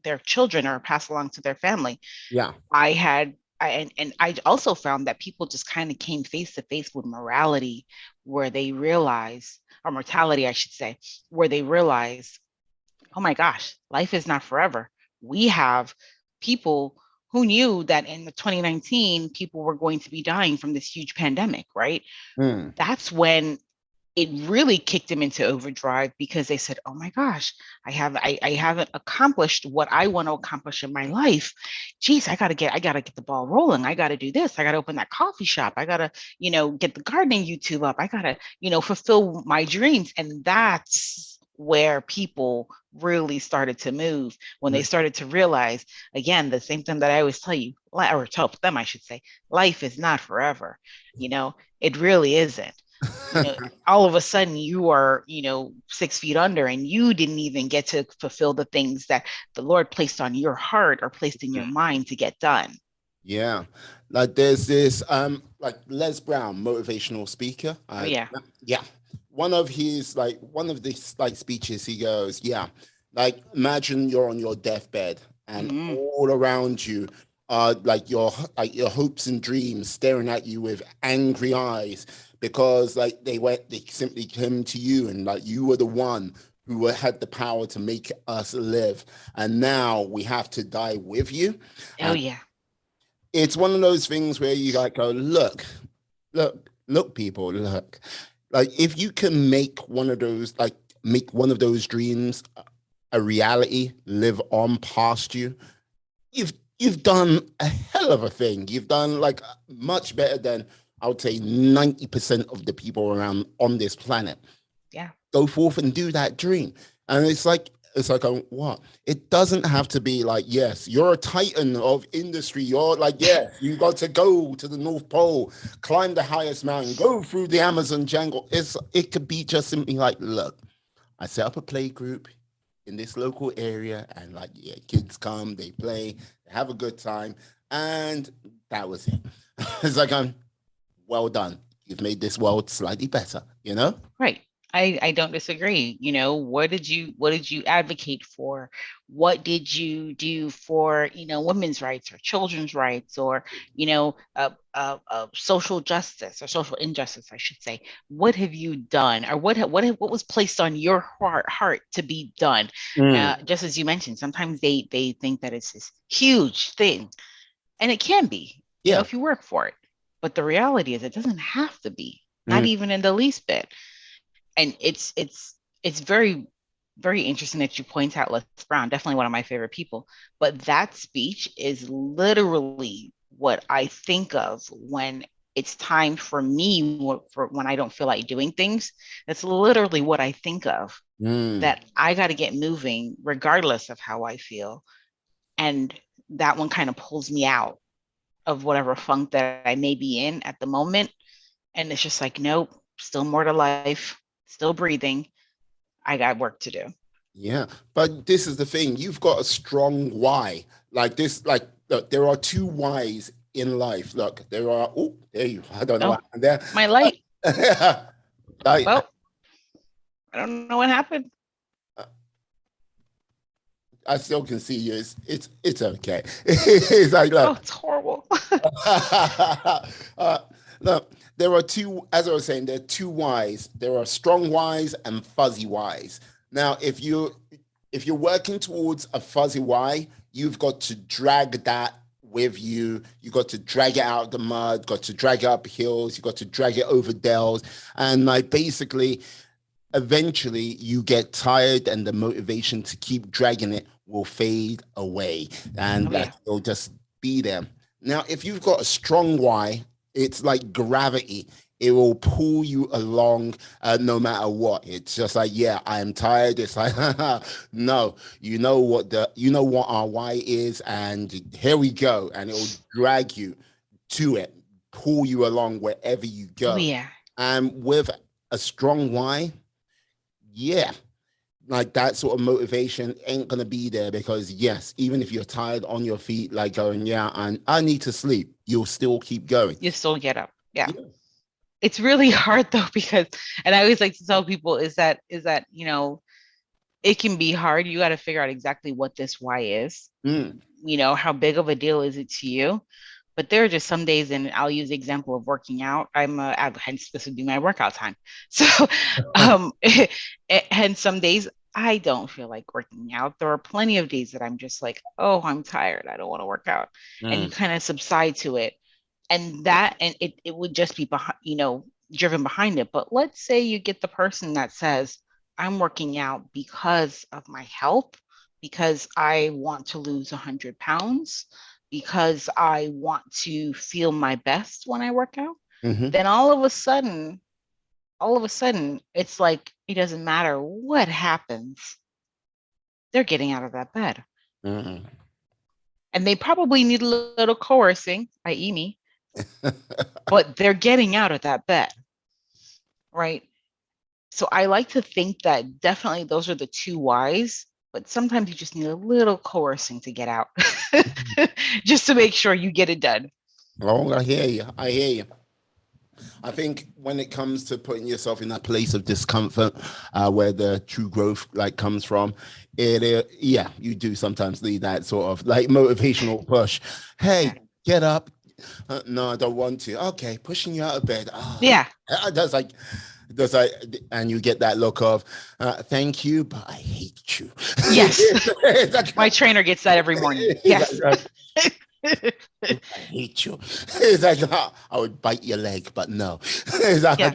B: their children or pass along to their family.
A: Yeah.
B: I had, and I also found that people just kind of came face to face with morality where they realize, or mortality, I should say, where they realize, oh my gosh, life is not forever. We have people who knew that in the 2019, people were going to be dying from this huge pandemic, right?
A: Mm.
B: That's when it really kicked them into overdrive because they said, "Oh my gosh, I haven't accomplished what I want to accomplish in my life. Geez, I gotta get the ball rolling. I gotta do this. I gotta open that coffee shop. I gotta, get the gardening YouTube up. I gotta, fulfill my dreams." And that's where people really started to move when they
A: Mm.
B: started to realize, again, the same thing that I always tell you, or tell them, I should say, life is not forever. It really isn't. you know all of a sudden you are 6 feet under, and you didn't even get to fulfill the things that the Lord placed on your heart or placed in your mind to get done.
A: Yeah. Like there's this like Les Brown, motivational speaker.
B: Oh yeah.
A: Yeah. One of these like speeches, he goes, yeah, like imagine you're on your deathbed and
B: Hmm.
A: all around you are like your hopes and dreams staring at you with angry eyes because like they simply came to you and like you were the one who had the power to make us live, and now we have to die with you.
B: Oh yeah.
A: It's one of those things where you like go, look, people, look. Like if you can make one of those dreams a reality, live on past you, you've done a hell of a thing. You've done like much better than I would say 90% of the people around on this planet.
B: Yeah.
A: Go forth and do that dream. And it's like what? It doesn't have to be like, yes, you're a titan of industry. You're like, yes, you got to go to the North Pole, climb the highest mountain, go through the Amazon jungle. It could be just simply like, look, I set up a play group in this local area, and like, yeah, kids come, they play, they have a good time, and that was it. It's like, well done. You've made this world slightly better, you know?
B: Right. I don't disagree. What did you advocate for? What did you do for, women's rights or children's rights, or, social justice or social injustice, I should say? What have you done, or what was placed on your heart to be done?
A: Mm.
B: Just as you mentioned, sometimes they think that it's this huge thing, and it can be,
A: Yeah.
B: if you work for it. But the reality is, it doesn't have to be, not
A: Mm.
B: even in the least bit. And it's very, very interesting that you point out Les Brown, definitely one of my favorite people. But that speech is literally what I think of when it's time for me, for when I don't feel like doing things. That's literally what I think of.
A: Mm.
B: That I got to get moving regardless of how I feel, and that one kind of pulls me out of whatever funk that I may be in at the moment. And it's just like, nope, still more to life, still breathing. I got work to do.
A: Yeah, but this is the thing. You've got a strong why. Like this, like look, there are two whys in life. Look, there are. Oh, there you. I don't know
B: Oh,
A: what happened there.
B: my light.
A: I,
B: Well, I don't know what happened.
A: I still can see you. It's okay. It's like
B: Oh,
A: look,
B: it's horrible.
A: uh, look. There are two. As I was saying, there are two whys. There are strong whys and fuzzy whys. Now, if you're working towards a fuzzy why, you've got to drag that with you. You got to drag it out of the mud, got to drag it up hills, you got to drag it over dells. And like basically, eventually you get tired and the motivation to keep dragging it will fade away. And
B: Oh yeah.
A: like it'll just be there. Now, if you've got a strong why, it's like gravity. It will pull you along no matter what. It's just like, yeah, I am tired. It's like, no, you know what our why is, and here we go, and it will drag you to it, pull you along wherever you
B: Oh
A: go.
B: yeah.
A: And with a strong why, yeah, like that sort of motivation ain't gonna be there, because yes, even if you're tired on your feet, like going, yeah, and I need to sleep, you'll still keep going.
B: You still get up. Yeah.
A: Yeah.
B: It's really hard though, because, and I always like to tell people is that, it can be hard. You got to figure out exactly what this why is.
A: Mm.
B: How big of a deal is it to you? But there are just some days, and I'll use the example of working out. Hence this would be my workout time. So, um, and some days I don't feel like working out. There are plenty of days that I'm just like, oh, I'm tired. I don't want to work out. And you
A: Mm.
B: kind of subside to it. And it would just be behind, driven behind it. But let's say you get the person that says, I'm working out because of my health, because I want to lose 100 pounds, because I want to feel my best when I work out.
A: Mm-hmm.
B: Then all of a sudden, it's like it doesn't matter what happens, they're getting out of that bed.
A: Mm-hmm.
B: And they probably need a little coercing, i.e., me, but they're getting out of that bed, right? So I like to think that definitely those are the two whys, but sometimes you just need a little coercing to get out, just to make sure you get it done.
A: Oh, I hear you. I hear you. I think when it comes to putting yourself in that place of discomfort, where the true growth like comes from, yeah, you do sometimes need that sort of like motivational push.
B: Yeah.
A: Hey, get up. No, I don't want to. Okay, pushing you out of bed.
B: Yeah.
A: That's like, that's like, and you get that look of, thank you, but I hate you.
B: Yes.
A: It's like,
B: My trainer gets that every morning.
A: it's
B: Yes.
A: like, I hate you. It's like, I would bite your leg, but no. It's
B: Yeah.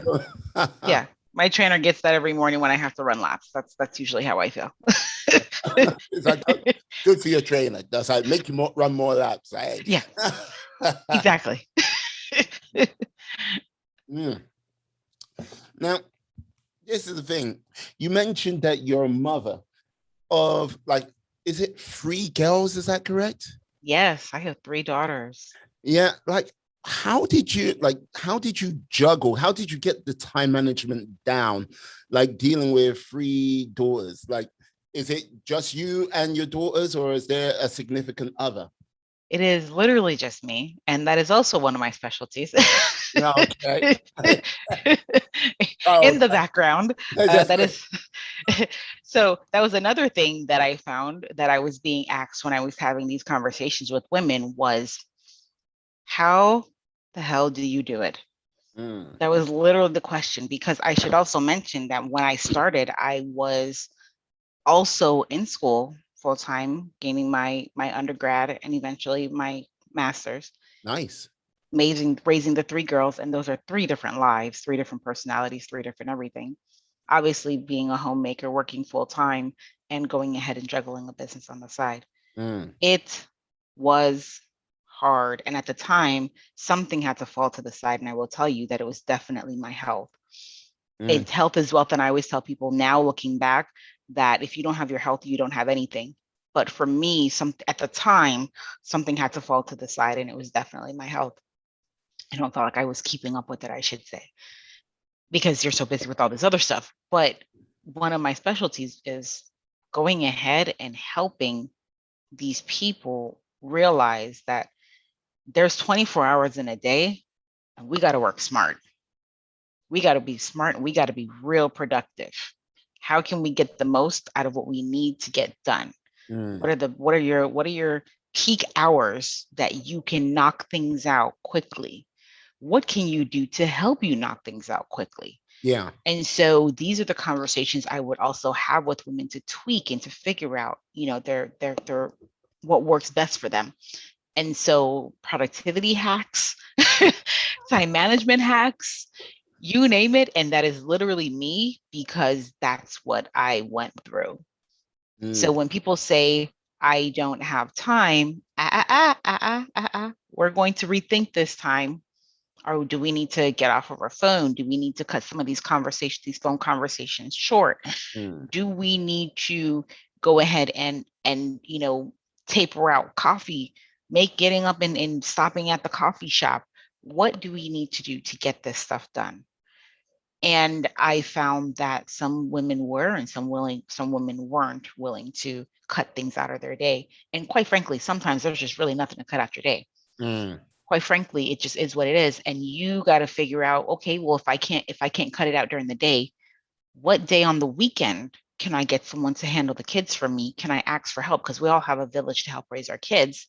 A: like,
B: Yeah. My trainer gets that every morning when I have to run laps. That's usually how I feel.
A: it's like, good for your trainer. Does like make you run more laps. Hey.
B: Yeah, exactly.
A: Mm. Now, this is the thing. You mentioned that you're a mother of like, is it three girls? Is that correct?
B: Yes, I have three daughters.
A: Yeah. Like, how did you juggle? How did you get the time management down? Like dealing with three daughters? Like, is it just you and your daughters, or is there a significant other?
B: It is literally just me, and that is also one of my specialties.
A: No, okay. Oh,
B: In the background,
A: just
B: that is so that was another thing that I found that I was being asked when I was having these conversations with women was, how the hell do you do it?
A: mm,
B: That was literally the question, because I should also mention that when I started, I was also in school full time, gaining my undergrad and eventually my master's,
A: nice.
B: raising the three girls, and those are three different lives, three different personalities, three different everything. Obviously, being a homemaker, working full time, and going ahead and juggling a business on the side.
A: Mm,
B: It was hard, and at the time, something had to fall to the side, and I will tell you that it was definitely my health.
A: mm,
B: It's health is wealth, and I always tell people now, looking back, that if you don't have your health, you don't have anything. But for me, at the time, something had to fall to the side, and it was definitely my health. I don't feel like I was keeping up with it, I should say, because you're so busy with all this other stuff. But one of my specialties is going ahead and helping these people realize that there's 24 hours in a day, and we got to work smart. We got to be smart, and we got to be real productive. How can we get the most out of what we need to get done?
A: mm.
B: What are your peak hours that you can knock things out quickly? What can you do to help you knock things out quickly?
A: Yeah.
B: And so these are the conversations I would also have with women to tweak and to figure out, their what works best for them. And so productivity hacks, time management hacks, you name it. And that is literally me, because that's what I went through. So
A: Mm,
B: when people say, I don't have time, we're going to rethink this time. Or do we need to get off of our phone? Do we need to cut some of these phone conversations short?
A: mm,
B: Do we need to go ahead and taper out coffee make getting up and stopping at the coffee shop. What do we need to do to get this stuff done? And I found that some women were and some women weren't willing to cut things out of their day. And quite frankly, sometimes there's just really nothing to cut out your day.
A: Mm,
B: Quite frankly, it just is what it is. And you got to figure out, okay, well, if I can't cut it out during the day, what day on the weekend can I get someone to handle the kids for me? Can I ask for help? Because we all have a village to help raise our kids.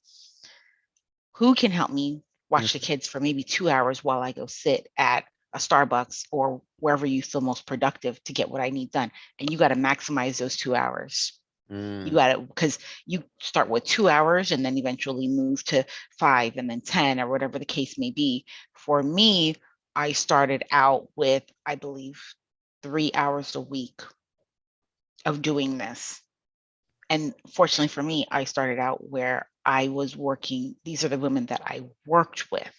B: Who can help me
A: mm,
B: watch the kids for maybe 2 hours while I go sit at a Starbucks or wherever you feel most productive to get what I need done? And you got to maximize those 2 hours. You
A: mm,
B: got to, because you start with 2 hours and then eventually move to 5 and then 10 or whatever the case may be. For me, I started out with, I believe, 3 hours a week of doing this. And fortunately for me, I started out where I was working. These are the women that I worked with,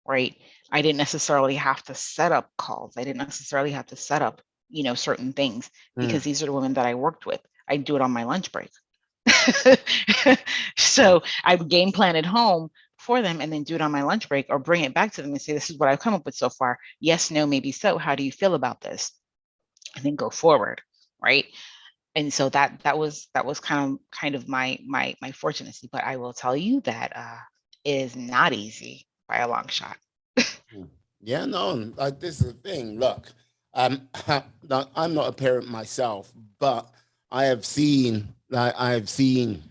B: right? I didn't necessarily have to set up calls. I didn't necessarily have to set up, certain things because
A: mm.
B: these are the women that I worked with. I do it on my lunch break.
A: Wow.
B: So I would game plan at home for them and then do it on my lunch break or bring it back to them and say, this is what I've come up with so far. Yes, no, maybe so. How do you feel about this? And then go forward, right? And so that was kind of my fortunacy. But I will tell you that it is not easy by a long shot.
A: Mm. Yeah, no, like this is the thing. Look, um, now, I'm not a parent myself, but I have seen, like, I have seen,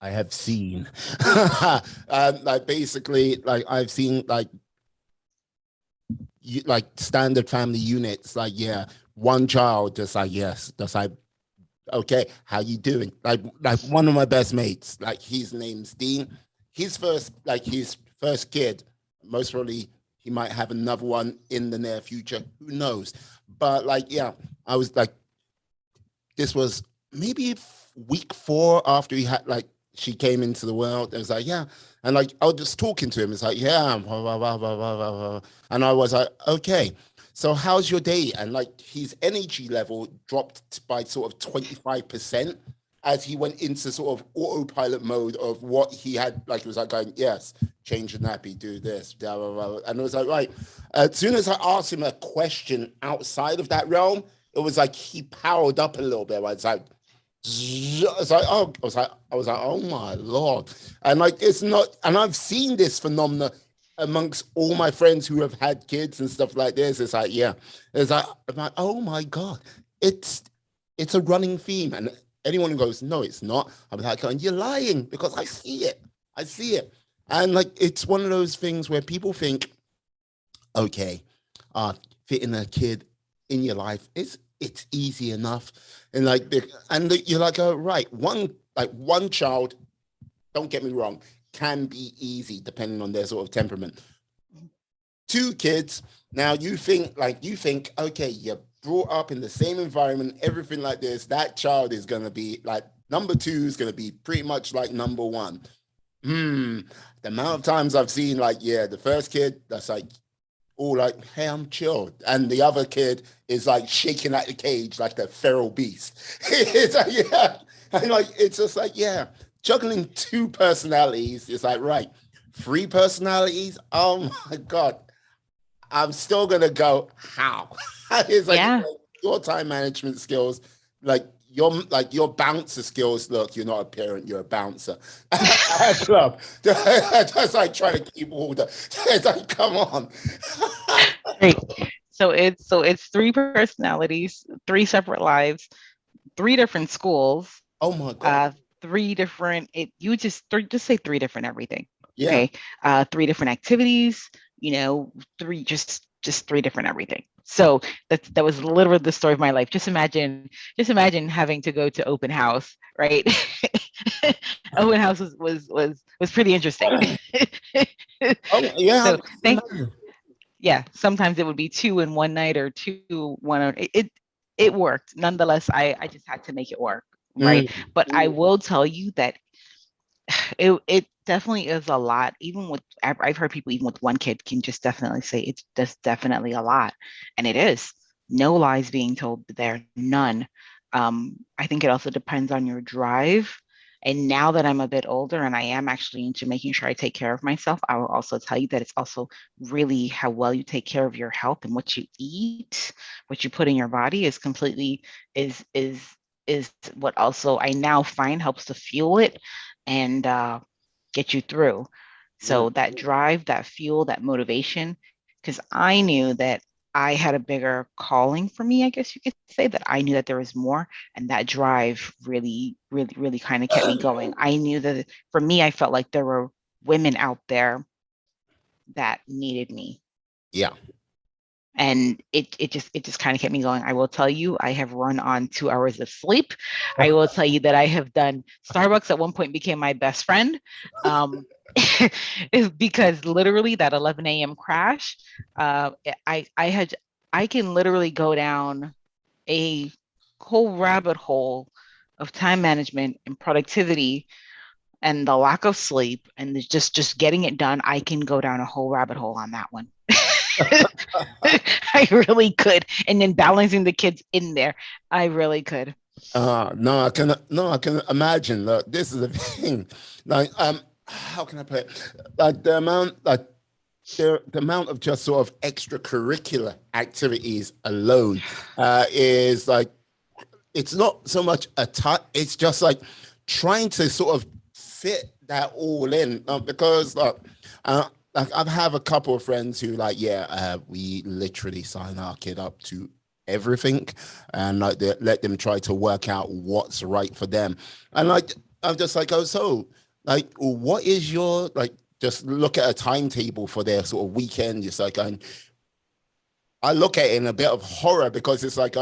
A: like basically, like I've seen, like standard family units, like yeah, one child, just like yes, just like okay, how you doing? Like one of my best mates, like his name's Dean. His first kid, most probably he might have another one in the near future. Who knows? But like, yeah, I was like, this was maybe week 4 after he had like she came into the world. It was like, yeah. And like I was just talking to him. It's like, yeah, blah, blah, blah, blah, blah, blah, blah. And I was like, okay. So how's your day? And like his energy level dropped by sort of 25% as he went into sort of autopilot mode of what he had. Like it was like going, yes, change the nappy, do this, blah, blah, blah. And it was like, right. As soon as I asked him a question outside of that realm, it was like he powered up a little bit. It's like, it's like, oh, I was like, oh my lord, and like it's not, and I've seen this phenomena amongst all my friends who have had kids and stuff like this. It's like, yeah, it's like, I'm like, oh my god, it's it's a running theme, and anyone who goes, no, it's not, I'm like, going, you're lying because I see it, and like it's one of those things where people think, okay, uh, fitting a kid in your life is it's easy enough, and like you're like, oh right, one child. Don't get me wrong, can be easy depending on their sort of temperament. 2 kids. Now you think, okay, you're brought up in the same environment, everything like this. That child is gonna be like number 2 is gonna be pretty much like number 1. Hmm. The amount of times I've seen like, yeah, the first kid that's like all like, hey, I'm chilled. And the other kid is like shaking at the cage like the feral beast. It's like, yeah. And like, it's just like, yeah, juggling 2 personalities is like, right, 3 personalities. Oh my God. I'm still going to go, how? It's like,
B: Yeah.
A: your time management skills, like your bouncer skills. Look, you're not a parent, you're a bouncer at a club. Just like trying to keep order. It's like, come on.
B: Great. So it's three personalities, three separate lives, three different schools,
A: Oh my God.
B: uh, three different. Just say three different everything.
A: Yeah.
B: Okay, three different activities. Three just three different everything. So that was literally the story of my life. Just imagine having to go to open house, right? Open house was pretty interesting.
A: Oh yeah, I
B: So
A: can
B: thank
A: imagine.
B: yeah, sometimes it would be two in one night or two one. It worked. Nonetheless, I just had to make it work, right?
A: Mm,
B: But I will tell you that it definitely is a lot. Even with I've heard people even with one kid can just definitely say it's just definitely a lot, and it is. No lies being told there, none. I think it also depends on your drive And now that I'm a bit older and I am actually into making sure I take care of myself, I will also tell you that it's also really how well you take care of your health and what you eat, what you put in your body is completely is what also I now find helps to fuel it and get you through.
A: Mm.
B: So that drive, that fuel, that motivation, because I knew that I had a bigger calling for me, I guess you could say, that I knew that there was more. And that drive really, really, really kind of kept me going. I knew that for me, I felt like there were women out there that needed me.
A: Yeah.
B: And it just kind of kept me going. I will tell you, I have run on 2 hours of sleep. I will tell you that I have done Starbucks at one point became my best friend. Um, is because literally that 11 a.m. crash, I had I can literally go down a whole rabbit hole of time management and productivity and the lack of sleep and just getting it done. I can go down a whole rabbit hole on that one. I really could. And then balancing the kids in there, I really could.
A: No, I can imagine. Look, this is the thing. Like, how can I put it? Like the amount of just sort of extracurricular activities alone is like it's not so much a touch. It's just like trying to sort of fit that all in because like I've have a couple of friends who like we literally sign our kid up to everything and like they let them try to work out what's right for them and like I'm just like oh so like what is your like just look at a timetable for their sort of weekend. It's like I look at it in a bit of horror because it's like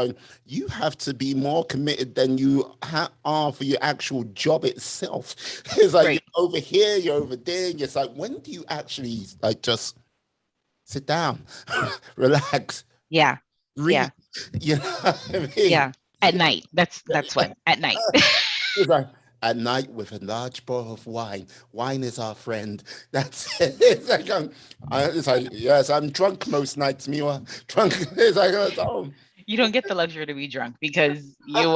A: you have to be more committed than you are for your actual job itself. It's like you're
B: Right.
A: over here, you're over there. And it's like, when do you actually like just sit down, relax,
B: Yeah.
A: breathe?
B: Yeah.
A: You know what I mean?
B: Yeah. At night. That's when. At night.
A: It's like at night with a large bottle of wine. Wine is our friend. That's it. It's like yes, I'm drunk most nights. Meanwhile, drunk. It's like oh.
B: You don't get the luxury to be drunk because you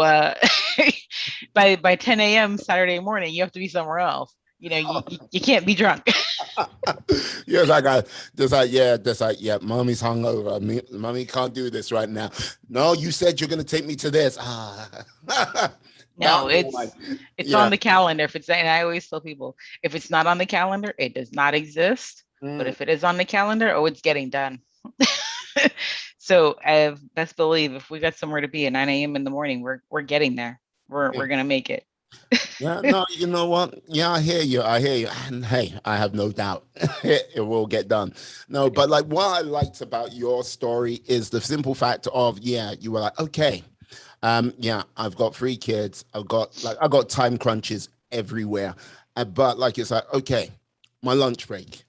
B: by 10 a.m. Saturday morning, you have to be somewhere else. You can't be drunk.
A: Yes, I got just like mommy's hungover. Mommy can't do this right now. No, you said you're gonna take me to this. That
B: No,
A: one.
B: it's on
A: Yeah.
B: the calendar. If it's and I always tell people if it's not on the calendar, it does not exist. But
A: Mm,
B: if it is on the calendar, oh, it's getting done. So best believe if we got somewhere to be at 9 a.m. in the morning, we're getting there.
A: yeah.
B: We're gonna make it.
A: Yeah, no, you know what? Yeah, I hear you. I hear you. And hey, I have no doubt it will get done. No, but like what I liked about your story is the simple fact of, yeah, you were like, okay, yeah, I've got 3 kids. I got time crunches everywhere. But like it's like, okay, my lunch break.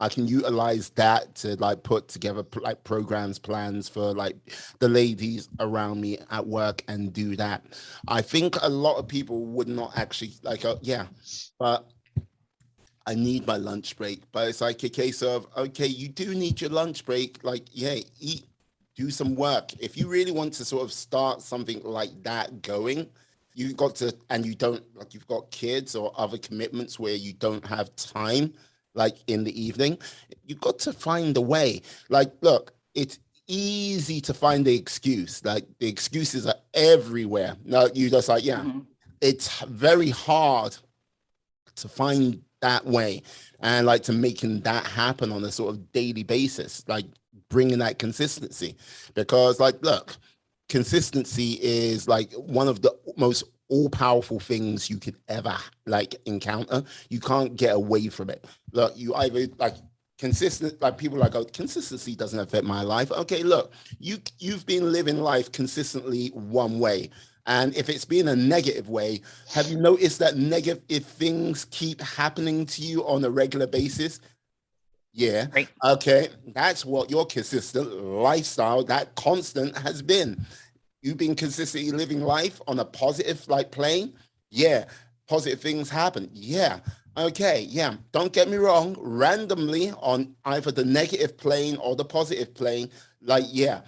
A: I can utilize that to like put together like programs, plans for like the ladies around me at work and do that. I think a lot of people would not actually like, yeah, but I need my lunch break. But it's like a case of, okay, you do need your lunch break. Like, yeah, eat, do some work. If you really want to sort of start something like that going, you got to, and you don't, like, you've got kids or other commitments where you don't have time, like in the evening, you got to find a way. Like, look, it's easy to find the excuse. Like, the excuses are everywhere. No, you just like, yeah,
B: Mhm.
A: it's very hard to find that way and like to making that happen on a sort of daily basis, like bringing that consistency. Because, like, look, consistency is like one of the most all powerful things you could ever like encounter. You can't get away from it. Look, you either like consistent like people like oh consistency doesn't affect my life. Okay, look, you've been living life consistently one way, and if it's been a negative way, have you noticed that negative if things keep happening to you on a regular basis? Yeah.
B: Right.
A: Okay. That's what your consistent lifestyle, that constant has been. You've been consistently living life on a positive like plane. Yeah. Positive things happen. Yeah. Okay. Yeah. Don't get me wrong. Randomly on either the negative plane or the positive plane, like, yeah,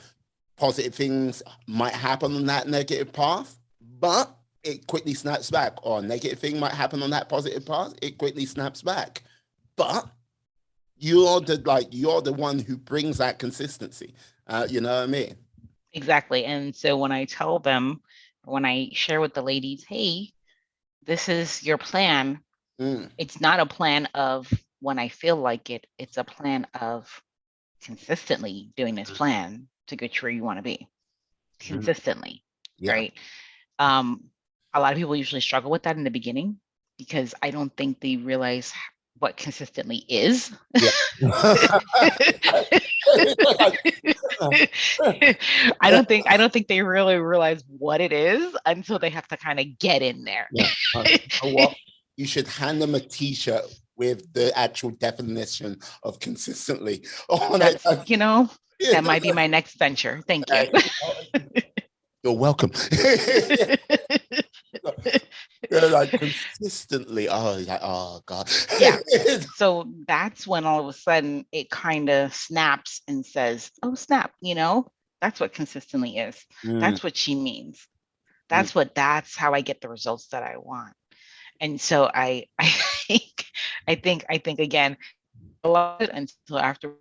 A: positive things might happen on that negative path, but it quickly snaps back. Or a negative thing might happen on that positive path, it quickly snaps back. But you're the one who brings that consistency. You know what I mean?
B: Exactly. And so when I tell them, when I share with the ladies, hey, this is your plan,
A: Mm,
B: it's not a plan of when I feel like it, it's a plan of consistently doing this plan to get you where you want to be
A: mm,
B: consistently,
A: yeah.
B: right? Um, a lot of people usually struggle with that in the beginning because I don't think they realize what consistently is.
A: Yeah.
B: I don't think they really realize what it is until they have to kind of get in there.
A: Yeah. What? You should hand them a T-shirt with the actual definition of consistently on it.
B: That's, you know, that might be my next venture. Thank you.
A: You're welcome. They're like consistently. Oh, like, oh God.
B: Yeah. So that's when all of a sudden it kind of snaps and says, oh, snap, that's what consistently is.
A: Mm,
B: That's what she means.
A: mm,
B: That's how I get the results that I want. And so I think, I think again, a lot until after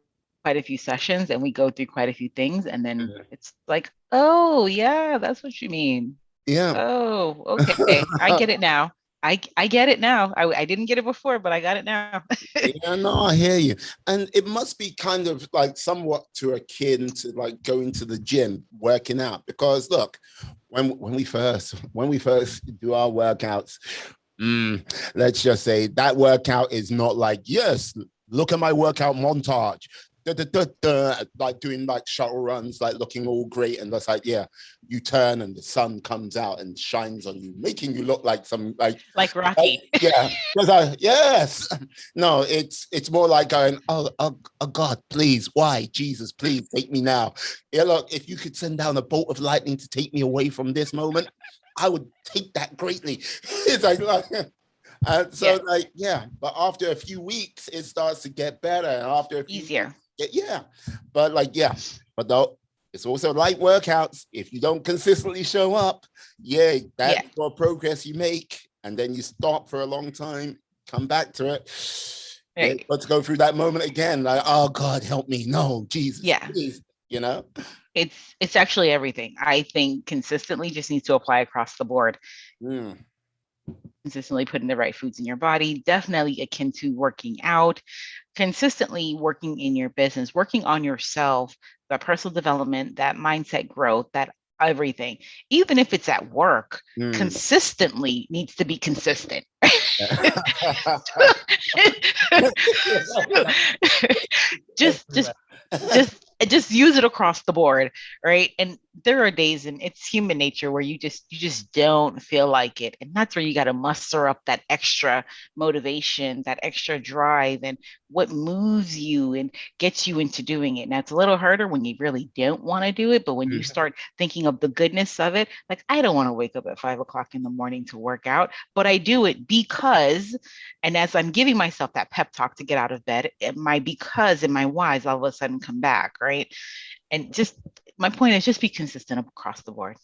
B: quite a few sessions and we go through quite a few things. And then it's like, oh, yeah, that's what you mean.
A: yeah.
B: Oh, okay. I get it now. I get it now. I didn't get it before, but I got it now.
A: Yeah, no, I hear you. And it must be kind of like somewhat to akin to like going to the gym, working out. Because look, when we first do our workouts, let's just say that workout is not like, yes, look at my workout montage. Da, da, da, da, like doing like shuttle runs, like looking all great, and that's like, yeah, you turn and the sun comes out and shines on you, making you look like some
B: Like Rocky.
A: yeah, yes. No, it's more like going, oh God, please, why, Jesus, please take me now. Yeah, look, if you could send down a bolt of lightning to take me away from this moment, I would take that greatly. It's like so
B: Yeah,
A: like yeah, but after a few weeks, it starts to get better, and after a few weeks,
B: easier.
A: yeah, but like yeah, but though it's also light workouts. If you don't consistently show up, yeah,
B: Yeah,
A: that's what progress you make, and then you stop for a long time, come back to it. Then
B: right.
A: let's go through that moment again. Like, oh God, help me! No, Jesus,
B: Yeah.
A: please, you know.
B: It's actually everything. I think consistently just needs to apply across the board.
A: Mm,
B: Consistently putting the right foods in your body, definitely akin to working out, consistently working in your business, working on yourself, that personal development, that mindset growth, that everything, even if it's at work,
A: mm.
B: consistently needs to be consistent. just just just use it across the board, right? And there are days, and it's human nature, where you just don't feel like it, and that's where you got to muster up that extra motivation, that extra drive, and what moves you and gets you into doing it. Now it's a little harder when you really don't want to do it, but when you start thinking of the goodness of it, like, I don't want to wake up at 5 o'clock in the morning to work out, but I do it because, and as I'm giving myself that pep talk to get out of bed, my because and my whys all of a sudden come back, right? And just, my point is, just be consistent across the board.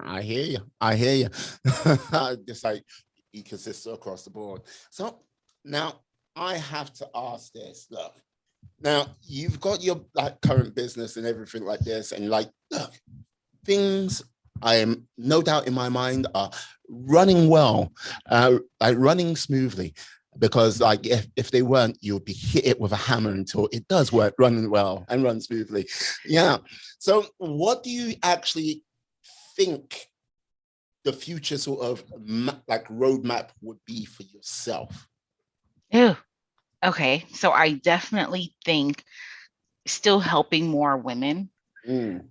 A: I hear you. I hear you. Just like be consistent across the board. So now I have to ask this. Look, now you've got your like current business and everything like this, and like, look, things I am no doubt in my mind are running well, like running smoothly. Because like if they weren't, you'll be hit it with a hammer until it does work, running well and run smoothly. Yeah. So what do you actually think the future sort of like roadmap would be for yourself?
B: Ew. Okay, so I definitely think still helping more women,
A: Mm,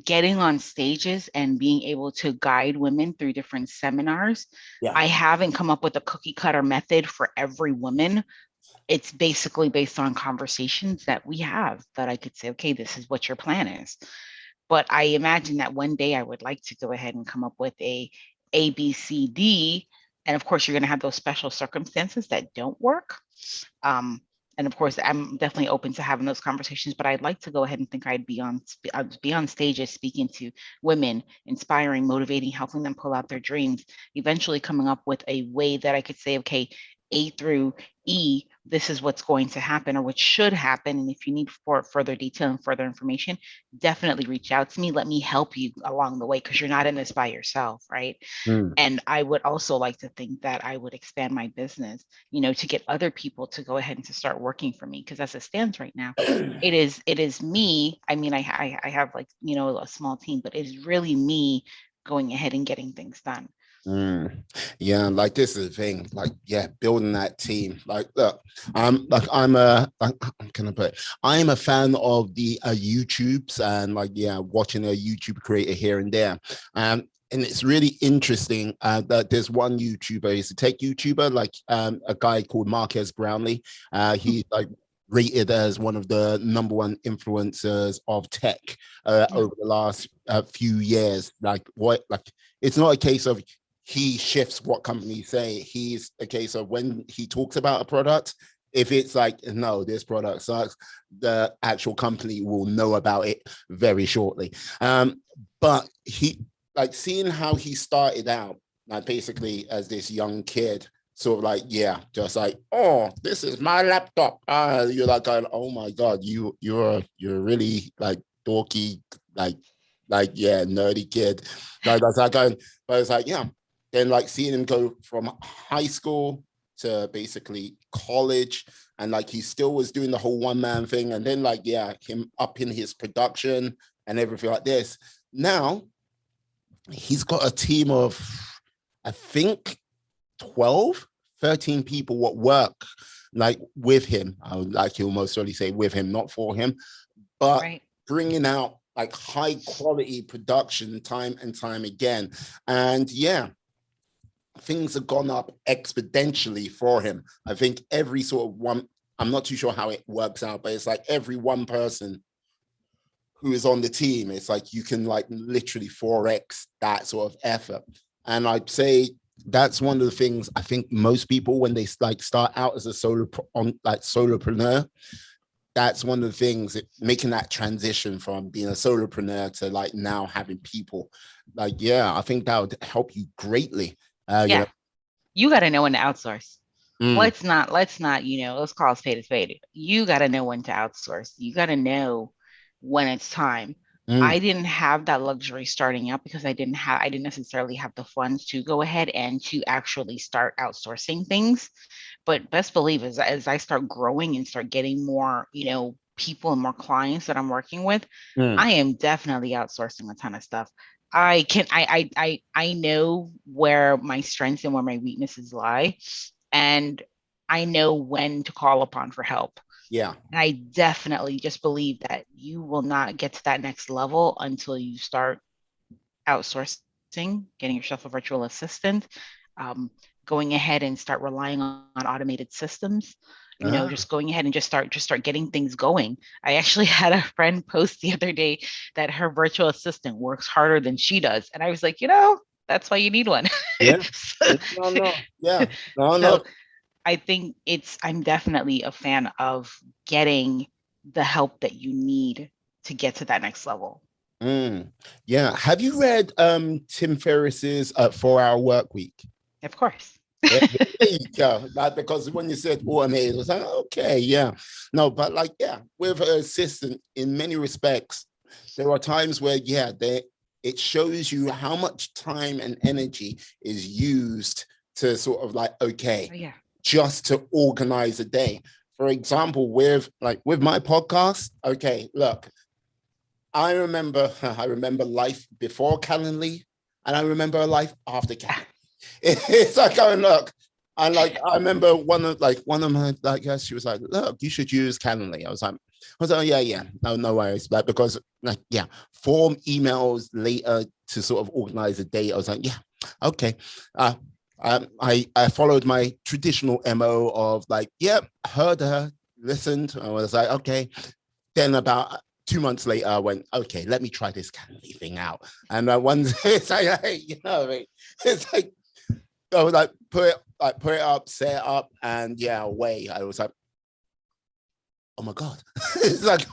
B: getting on stages and being able to guide women through different seminars.
A: yeah.
B: I haven't come up with a cookie cutter method for every woman. It's basically based on conversations that we have, that I could say, okay, this is what your plan is. But I imagine that one day I would like to go ahead and come up with a B C D, and of course you're going to have those special circumstances that don't work. Um, And of course, I'm definitely open to having those conversations, but I'd like to go ahead and think I'd be on stages speaking to women, inspiring, motivating, helping them pull out their dreams, eventually coming up with a way that I could say, okay, A through E, this is what's going to happen or what should happen. And if you need for further detail and further information, definitely reach out to me. Let me help you along the way because you're not in this by yourself, right?
A: Mm.
B: And I would also like to think that I would expand my business, to get other people to go ahead and to start working for me. Because as it stands right now, it is me. I mean, I have like, a small team, but it is really me going ahead and getting things done.
A: Mm. Yeah, like this is the thing. Like, yeah, building that team. Like, look, I'm I'm gonna put I'm a fan of the YouTubes and like yeah, watching a YouTube creator here and there. And it's really interesting that there's one YouTuber, he's a tech YouTuber, like a guy called Marquez Brownlee. He like rated as one of the number one influencers of tech
B: Yeah.
A: over the last few years. Like what like it's not a case of he shifts what companies say. He's a case of when he talks about a product, if it's like, no, this product sucks, the actual company will know about it very shortly. But he, like, seeing how he started out, like, basically as this young kid, sort of like, yeah, just like, oh, this is my laptop. You're like, going, oh my God, you're really like dorky, like, yeah, nerdy kid. Like, that's like going, but it's like, yeah, then like seeing him go from high school to basically college, and like he still was doing the whole one man thing, and then like yeah, him up in his production and everything like this. Now he's got a team of, I think, 12, 13 people what work like with him. I would like to almost really say with him, not for him, but
B: Right.
A: bringing out like high quality production time and time again. And yeah, things have gone up exponentially for him. I think every sort of one, I'm not too sure how it works out, but it's like every one person who is on the team, it's like you can like literally 4x that sort of effort. And I'd say that's one of the things I think most people when they like start out as a solopreneur, that's one of the things that making that transition from being a solopreneur to like now having people like yeah, I think that would help you greatly.
B: Yeah. You got to know when to outsource.
A: Mm,
B: Let's call a spade a spade. You got to know when to outsource. You got to know when it's time.
A: mm,
B: I didn't have that luxury starting out because I didn't necessarily have the funds to go ahead and to actually start outsourcing things. But best believe as I start growing and start getting more, people and more clients that I'm working with,
A: mm.
B: I am definitely outsourcing a ton of stuff. I know where my strengths and where my weaknesses lie, and I know when to call upon for help.
A: Yeah.
B: And I definitely just believe that you will not get to that next level until you start outsourcing, getting yourself a virtual assistant, um, going ahead and start relying on automated systems. Just
A: Ah,
B: going ahead and just start getting things going. I actually had a friend post the other day that her virtual assistant works harder than she does, and I was like, that's why you need one.
A: yeah.
B: so,
A: No, no. Yeah. No,
B: so
A: no.
B: I think I'm definitely a fan of getting the help that you need to get to that next level.
A: Mm. Yeah. Have you read Tim Ferriss's 4 Hour Work Week?
B: Of course.
A: Yeah, there you go. Like, because when you said automated, I was like, okay, yeah. No, but like, yeah, with an assistant, in many respects, there are times where, yeah, it shows you how much time and energy is used to sort of like, okay,
B: Oh, yeah.
A: just to organize a day. For example, with my podcast, okay, look, I remember life before Calendly, and I remember life after Calendly. It's like going look. And like I remember one of my like she was like, look, you should use Calendly. I was like, oh, yeah, yeah, no worries. But because like yeah, form emails later to sort of organize a day. I was like, yeah, okay. Uh I followed my traditional MO of like, yep, heard her, listened. I was like, okay. Then about 2 months later, I went, okay, let me try this Calendly thing out. And once it's like, hey, what I mean? It's like I was like put it up, set it up, and yeah, away. I was like, oh my God. It's like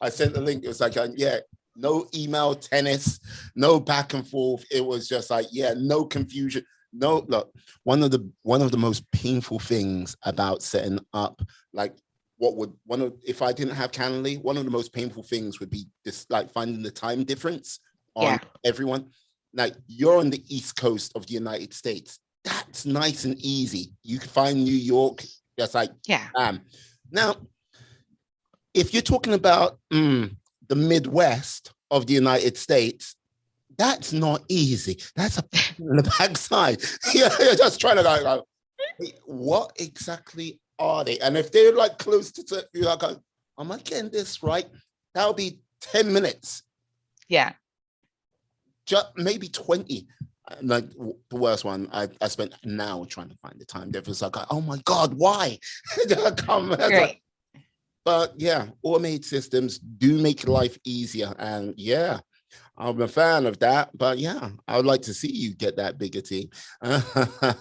A: I sent the link. It was like, yeah, no email tennis, no back and forth. It was just like, yeah, no confusion. No, look, one of the most painful things about setting up, like, if I didn't have Calendly, one of the most painful things would be just like finding the time difference on
B: Yeah.
A: everyone. Like, you're on the East Coast of the United States. That's nice and easy. You can find New York, just like,
B: Yeah.
A: now, if you're talking about the Midwest of the United States, that's not easy. That's a in the backside. You're just trying to go, wait, what exactly are they? And if they're like close to you, like, am I getting this right? That'll be 10 minutes.
B: Yeah.
A: Just maybe 20. Like, the worst one, I spent an hour trying to find the time difference. Like, oh my God, why?
B: Right.
A: But yeah, automated systems do make life easier. And yeah, I'm a fan of that. But yeah, I would like to see you get that bigger team.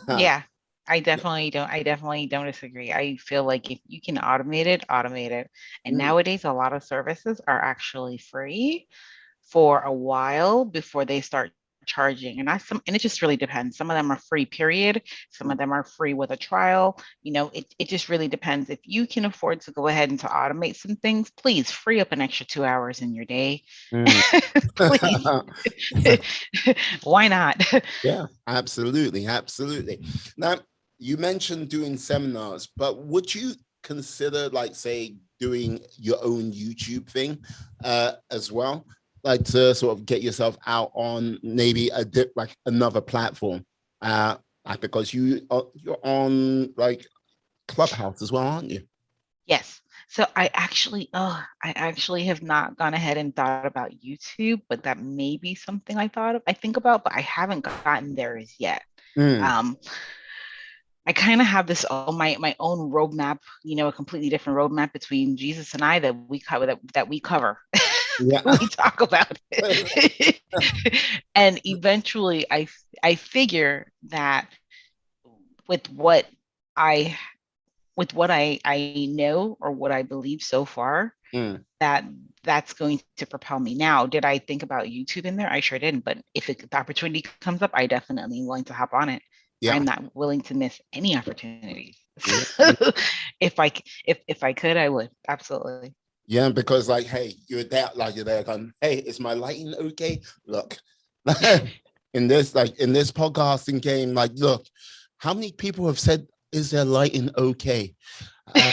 B: Yeah. I definitely don't disagree. I feel like if you can automate it, automate it. And
A: Mm,
B: nowadays a lot of services are actually free for a while before they start charging. And it just really depends. Some of them are free, period. Some of them are free with a trial. It just really depends. If you can afford to go ahead and to automate some things, please free up an extra 2 hours in your day.
A: mm.
B: Please. Why not?
A: Yeah, absolutely, absolutely. Now, you mentioned doing seminars, but would you consider, like, say, doing your own YouTube thing as well, like to sort of get yourself out on maybe like another platform, like, because you're on like Clubhouse as well, aren't you?
B: Yes. So I actually have not gone ahead and thought about YouTube, but that may be something I think about, but I haven't gotten there as yet.
A: Mm,
B: Um, I kind of have this my own roadmap, a completely different roadmap between Jesus and I that we cover that we cover.
A: yeah.
B: We talk about it. And eventually I figure that with what I with what I know or what I believe so far,
A: Mm,
B: that that's going to propel me. Now, did I think about YouTube in there? I sure didn't. But if the opportunity comes up, I definitely am willing to hop on it.
A: yeah.
B: I'm not willing to miss any opportunities.
A: Yeah.
B: If I could, I would absolutely.
A: Yeah, because like, hey, you're there going, hey, is my lighting okay? Look, in this podcasting game, like, look, how many people have said, is their lighting okay? Uh,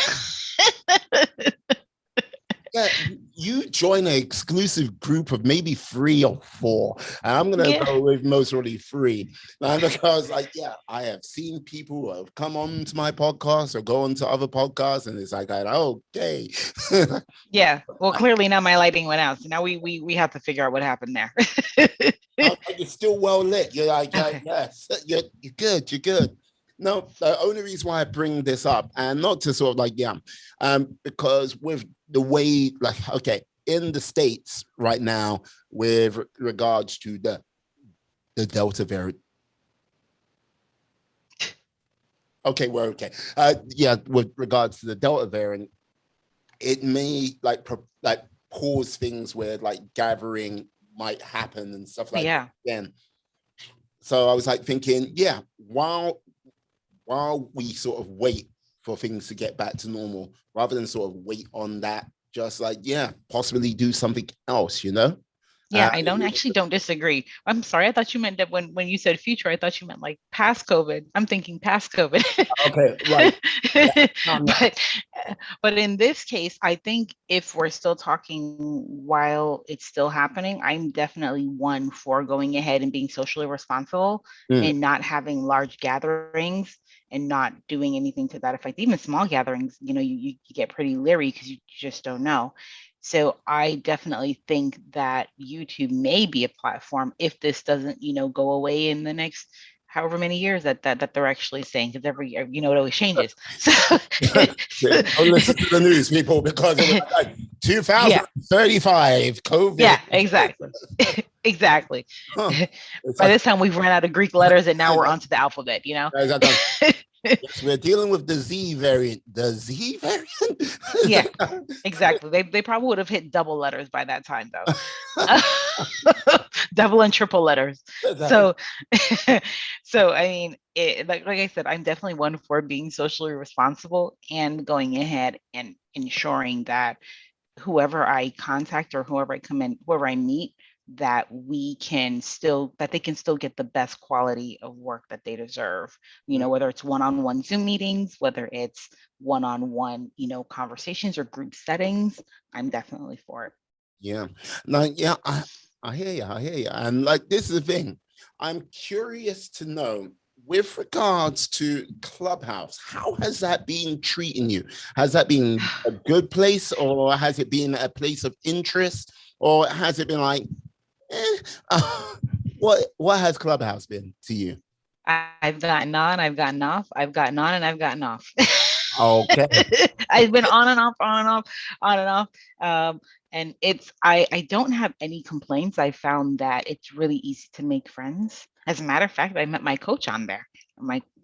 A: yeah, you join an exclusive group of maybe 3 or 4, and I'm gonna
B: Yeah.
A: go with mostly 3, because, like, yeah, I have seen people who have come on to my podcast or go on to other podcasts, and it's like, okay.
B: Yeah. Well, clearly now my lighting went out. So now we have to figure out what happened there.
A: You're still well lit. You're like,
B: Okay.
A: yes, you're good. You're good. No, the only reason why I bring this up, and not to sort of like, yeah, because with the way, like, okay, in the States right now, with regards to the Delta variant. Okay, we're okay. Yeah, with regards to the Delta variant, it may like pause things where like gathering might happen and stuff like
B: Yeah.
A: that. Again, so I was like thinking, yeah, while we sort of wait for things to get back to normal, rather than sort of wait on that, just like, yeah, possibly do something else, you know?
B: Yeah, I don't disagree. I'm sorry. I thought you meant that when you said future, I thought you meant like past COVID. I'm thinking past COVID.
A: Okay, right. Yeah. No, no.
B: But but in this case, I think if we're still talking while it's still happening, I'm definitely one for going ahead and being socially responsible
A: Mm,
B: and not having large gatherings and not doing anything to that effect. Even small gatherings, you get pretty leery because you just don't know. So I definitely think that YouTube may be a platform if this doesn't, go away in the next however many years that they're actually saying, because every year, it always changes. So
A: don't listen to the news, people, because it was like
B: yeah,
A: 2035 COVID.
B: yeah, exactly. Exactly.
A: Huh. It's
B: By
A: like,
B: this time we've run out of Greek letters and now we're onto the alphabet,
A: guys, I go, Yes, we're dealing with the Z variant. The Z variant?
B: Yeah, exactly. They probably would have hit double letters by that time though. Double and triple letters. So so I mean, like I said, I'm definitely one for being socially responsible and going ahead and ensuring that whoever I contact or whoever I come in, whoever I meet, that they can still get the best quality of work that they deserve. Whether it's one-on-one Zoom meetings, whether it's one-on-one, conversations or group settings, I'm definitely for it.
A: Yeah. Like, yeah, I hear you. I hear you. And like, this is the thing. I'm curious to know with regards to Clubhouse, how has that been treating you? Has that been a good place, or has it been a place of interest, or has it been like, eh, what has Clubhouse been to you?
B: I've gotten on, I've gotten off, I've gotten on, and I've gotten off.
A: Okay.
B: I've been on and off, on and off, on and off. And I don't have any complaints. I found that it's really easy to make friends. As a matter of fact, I met my coach on there.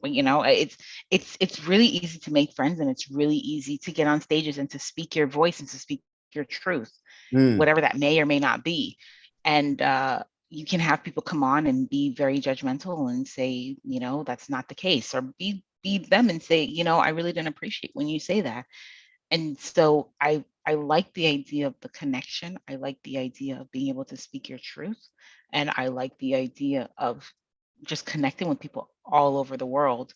B: It's really easy to make friends, and it's really easy to get on stages and to speak your voice and to speak your truth,
A: Mm,
B: whatever that may or may not be. And you can have people come on and be very judgmental and say, that's not the case, or be them and say, I really didn't appreciate when you say that. And so I like the idea of the connection. I like the idea of being able to speak your truth. And I like the idea of just connecting with people all over the world.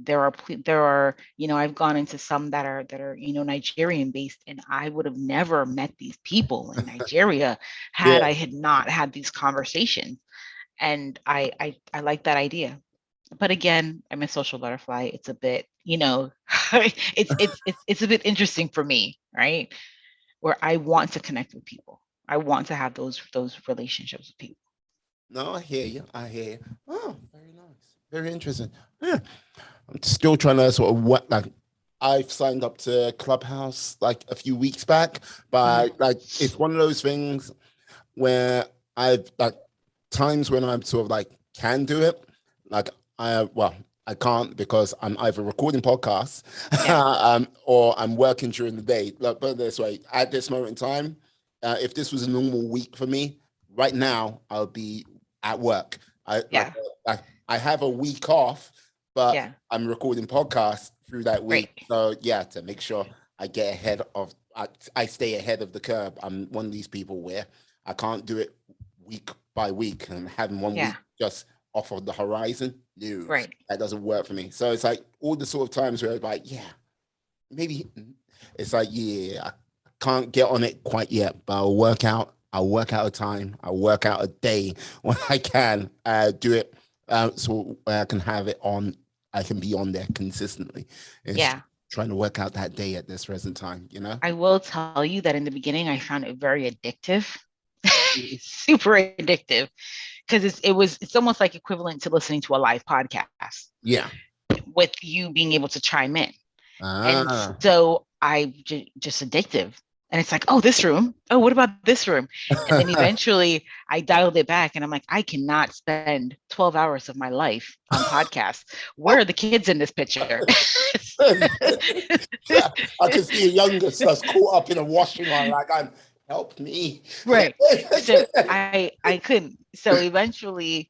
B: I've gone into some that are Nigerian based, and I would have never met these people in Nigeria had
A: yeah.
B: I had not had these conversations. And I like that idea. But again, I'm a social butterfly. It's a bit, it's a bit interesting for me, right? Where I want to connect with people. I want to have those relationships with people.
A: No, I hear you. I hear you. Oh, very nice. Very interesting. Yeah. I'm still trying to sort of what like I've signed up to Clubhouse like a few weeks back, but
B: Mhm.
A: like it's one of those things where I've like times when I'm sort of like can do it. Like I can't because I'm either recording podcasts
B: Yeah,
A: or I'm working during the day. Like, put it this way, at this moment in time, if this was a normal week for me, right now I'll be at work. I like
B: yeah,
A: I have a week off, but
B: yeah.
A: I'm recording podcasts through that
B: Right.
A: week. So yeah, to make sure I get ahead of I stay ahead of the curve. I'm one of these people where I can't do it week by week and having one week
B: Yeah,
A: just off of the horizon. No,
B: right.
A: that doesn't work for me. So it's like all the sort of times where it's like, yeah, maybe it's like, yeah, I can't get on it quite yet, but I'll work out. I'll work out a time. I'll work out a day when I can do it, so I can have it on. I can be on there consistently. It's
B: Yeah.
A: trying to work out that day at this present time. You know.
B: I will tell you that in the beginning I found it very addictive. Super addictive, because it's almost like equivalent to listening to a live podcast
A: Yeah.
B: with you being able to chime in. And
A: Ah.
B: so just addictive. And it's like, oh, this room. Oh, what about this room? And then eventually I dialed it back and I'm like, I cannot spend 12 hours of my life on podcasts. Where are the kids in this picture?
A: I can see a youngest that's caught up in a washing line, like I'm help me.
B: Right. So I couldn't. So eventually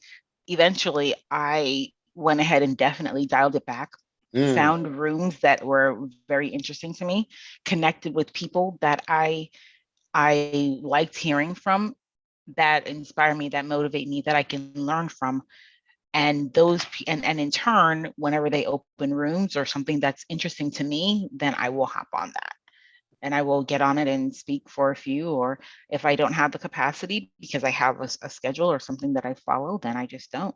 B: I went ahead and definitely dialed it back,
A: Mm,
B: found rooms that were very interesting to me, connected with people that I liked hearing from, that inspire me, that motivate me, that I can learn from. And and in turn, whenever they open rooms or something that's interesting to me, then I will hop on that and I will get on it and speak for a few. Or if I don't have the capacity because I have a schedule or something that I follow, then I just don't.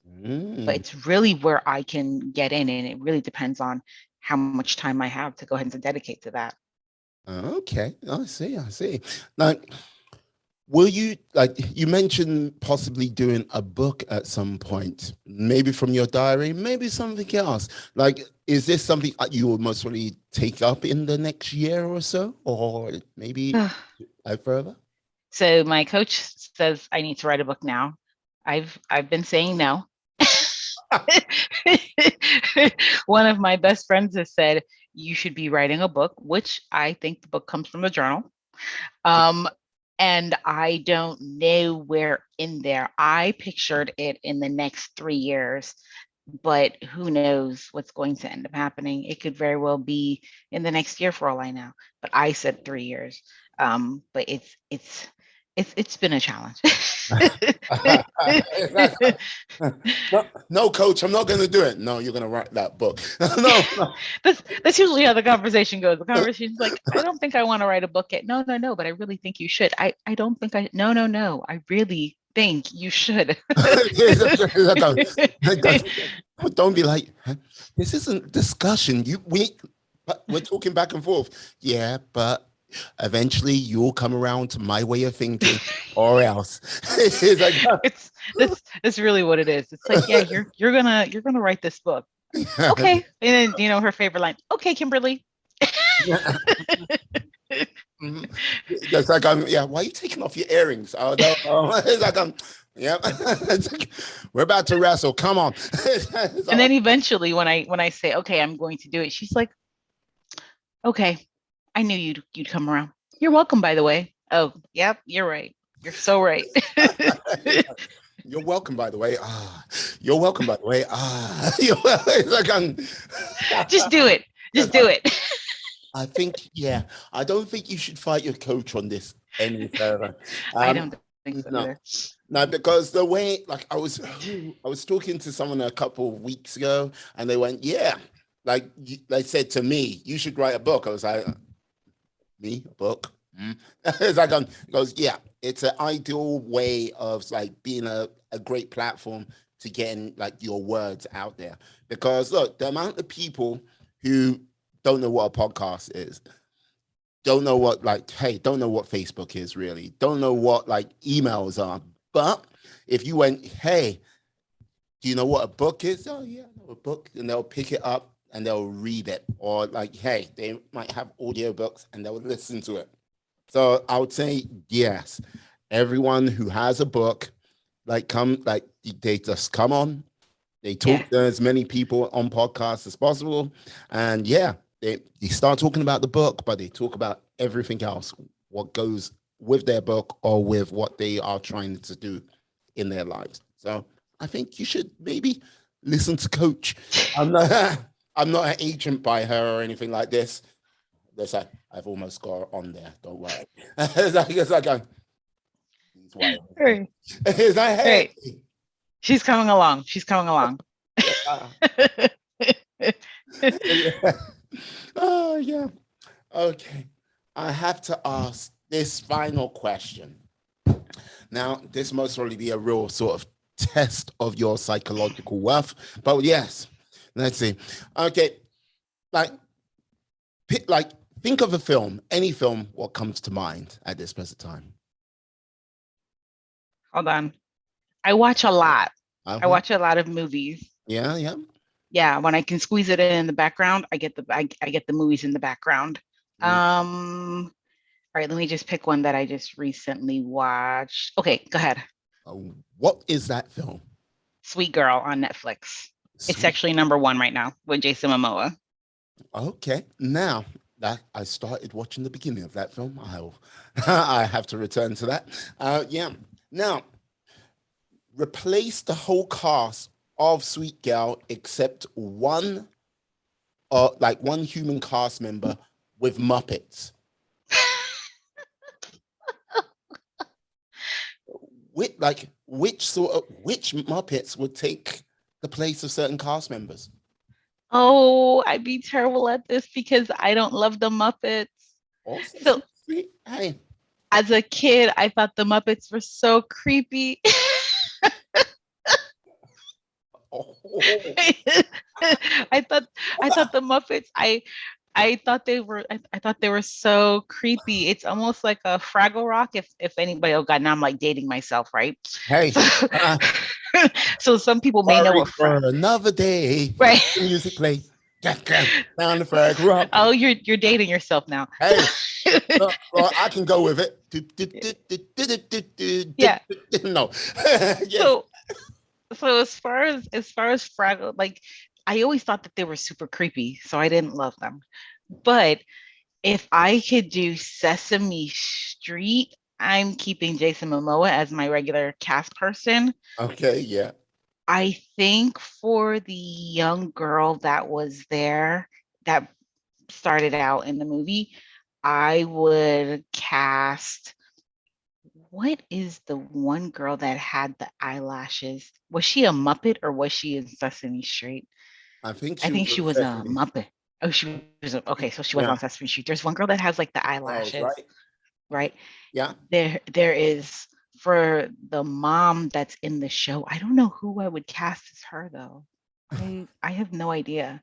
B: But
A: mm.
B: it's really where I can get in, and it really depends on how much time I have to go ahead and to dedicate to that.
A: Okay, I see. I see. Like, will you like you mentioned possibly doing a book at some point, maybe from your diary, maybe something else. Like, is this something you will most probably take up in the next year or so, or maybe further?
B: So my coach says I need to write a book now. I've been saying no. One of my best friends has said, you should be writing a book, which I think the book comes from the journal. Um, and I don't know where in there. I pictured it in the next 3 years, but who knows what's going to end up happening. It could very well be in the next year for all I know. But I said 3 years. But it's been a challenge.
A: No, no, coach, I'm not going to do it. No, you're going to write that book. No, no.
B: That's usually how the conversation goes. The conversation's like, I don't think I want to write a book yet. No, but I really think you should. I don't think no. I really think you should.
A: Don't be like, this isn't discussion. We're talking back and forth. Yeah, but eventually you'll come around to my way of thinking, or else. It's like,
B: it's really what it is. It's like, yeah, you're gonna write this book. Okay. And then her favorite line, okay, Kimberly.
A: It's like, yeah, why are you taking off your earrings? Oh, no. It's like, yeah, we're about to wrestle. Come on.
B: And then eventually when I say, okay, I'm going to do it, she's like, okay, I knew you'd come around. You're welcome, by the way. Oh, yep, you're right. You're so right.
A: You're welcome, by the way. You're welcome, by the way. It's like,
B: just do it. Just do it.
A: I think, yeah, I don't think you should fight your coach on this any further.
B: I don't think so
A: no.
B: either.
A: No, because the way, like, I was talking to someone a couple of weeks ago, and they went, yeah, like they said to me, you should write a book. I was like, me, a book? It's like, it goes, yeah, it's an ideal way of like being a great platform to getting like your words out there. Because look, the amount of people who don't know what a podcast is, don't know what don't know what Facebook is really, don't know what like emails are. But if you went, hey, do you know what a book is? Oh yeah, I know a book, and they'll pick it up and they'll read it, or like, hey, they might have audiobooks and they'll listen to it. So I would say yes, everyone who has a book, they just come on, they talk to as many people on podcasts as possible, and yeah, they start talking about the book, but they talk about everything else, what goes with their book or with what they are trying to do in their lives. So I think you should maybe listen to Coach. I'm not an agent by her or anything like this. I've almost got her on there. Don't worry. It's like he's like, hey.
B: She's coming along.
A: Oh yeah. Okay. I have to ask this final question. Now, this most probably be a real sort of test of your psychological worth, but yes, let's see. Okay, think of a film, any film, what comes to mind at this present time?
B: Hold on. I watch a lot. I watch a lot of movies.
A: Yeah.
B: Yeah, when I can squeeze it in the background, I get the movies in the background. All right, let me just pick one that I just recently watched. Okay, go ahead.
A: What is that film?
B: Sweet Girl on Netflix. It's actually number 1 right now with Jason Momoa.
A: Okay, now that I started watching the beginning of that film, I have to return to that. Yeah. Now, replace the whole cast of Sweet Girl except one human cast member with Muppets. Which Muppets would take the place of certain cast members?
B: Oh, I'd be terrible at this because I don't love the Muppets.
A: Also, so, hey.
B: As a kid, I thought the Muppets were so creepy. I thought the Muppets. I thought they were so creepy. It's almost like a Fraggle Rock. If anybody, oh God, now I'm like dating myself, right?
A: Hey.
B: So some people may know what
A: for another day.
B: Right.
A: Music play. Down the Fraggle Rock.
B: Oh, you're dating yourself now.
A: Hey. Well, I can go with it.
B: Yeah.
A: No.
B: Yes. So as far as Fraggle, like I always thought that they were super creepy, so I didn't love them. But if I could do Sesame Street, I'm keeping Jason Momoa as my regular cast person.
A: Okay, yeah.
B: I think for the young girl that was there that started out in the movie, I would cast, what is the one girl that had the eyelashes? Was she a Muppet or was she in Sesame Street?
A: I think
B: I
A: she
B: think
A: was
B: she
A: on
B: was a
A: Sesame.
B: Muppet. Oh, okay, so she was on
A: Yeah,
B: Sesame Street. There's one girl that has like the
A: Charles,
B: eyelashes,
A: right?
B: right?
A: Yeah.
B: There is for the mom that's in the show. I don't know who I would cast as her though. I have no idea.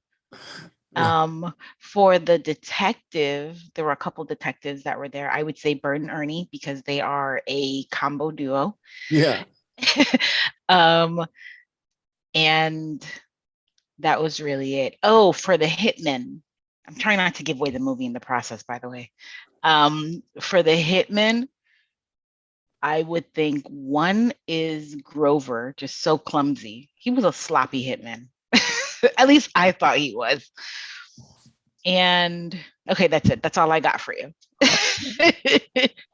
B: For the detective, there were a couple detectives that were there. I would say Bert and Ernie because they are a combo duo.
A: Yeah.
B: um, and that was really it. Oh, for the hitman, I'm trying not to give away the movie in the process, by the way. For the hitman, I would think one is Grover, just so clumsy. He was a sloppy hitman. At least I thought he was. And okay, that's it. That's all I got for you.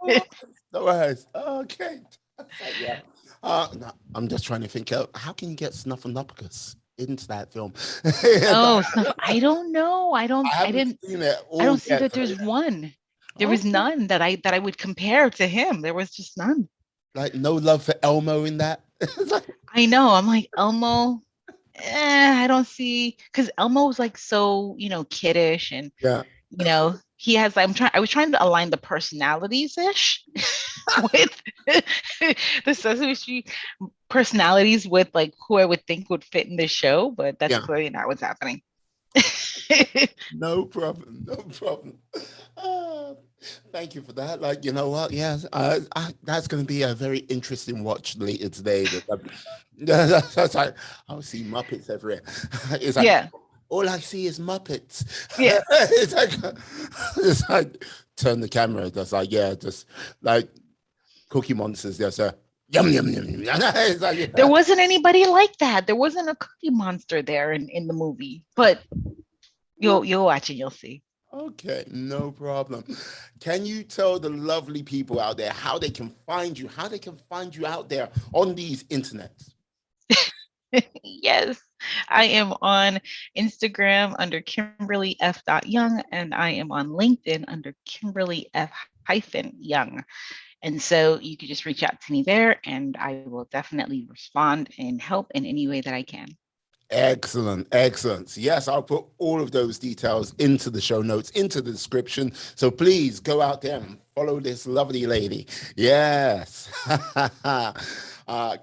A: Oh, no worries. Okay. So, yeah. No, I'm just trying to think out how can you get Snuffleupagus into that film?
B: Oh, snuff. I don't know.
A: I haven't seen it
B: I
A: all
B: don't see
A: yet.
B: that
A: So
B: there's
A: yeah.
B: one. There was
A: Okay.
B: none that I would compare to him. There was just none.
A: Like no love for Elmo in that. It's like,
B: I know. I'm like, Elmo, I don't see, because Elmo was like so, kiddish and
A: yeah.
B: I was trying to align the personalities ish with the Sesame Street personalities with like who I would think would fit in this show, but that's
A: Yeah.
B: clearly not what's happening.
A: No problem. No problem. Uh, Thank you for that. Like, you know what? Yes, that's going to be a very interesting watch later today. That's like, I'll see Muppets everywhere. It's like,
B: Yeah,
A: all I see is Muppets.
B: yeah.
A: It's like, turn the camera. That's like, yeah, just like Cookie Monsters. There's a yum, yum, yum, yum. It's like,
B: There
A: yeah.
B: wasn't anybody like that. There wasn't a Cookie Monster there in the movie, but you'll watch and you'll see.
A: Okay, no problem. Can you tell the lovely people out there how they can find you, how they can find you out there on these internets?
B: Yes, I am on Instagram under Kimberly F. Young, and I am on LinkedIn under Kimberly F. Young. And so you could just reach out to me there, and I will definitely respond and help in any way that I can.
A: Excellent, excellent. Yes, I'll put all of those details into the show notes, into the description. So please go out there and follow this lovely lady. Yes.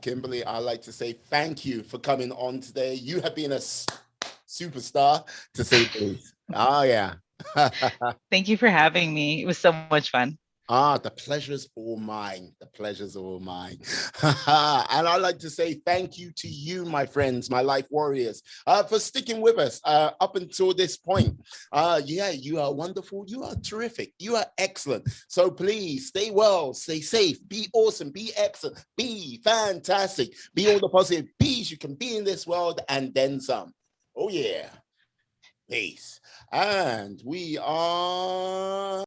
A: Kimberly, I'd like to say thank you for coming on today. You have been a superstar, to say the least. Oh, yeah.
B: Thank you for having me. It was so much fun.
A: The pleasure's all mine. The pleasure's all mine. And I'd like to say thank you to you, my friends, my life warriors, for sticking with us up until this point. Yeah, you are wonderful. You are terrific. You are excellent. So please stay well, stay safe, be awesome, be excellent, be fantastic, be all the positive bees you can be in this world and then some. Oh, yeah. Peace. And we are.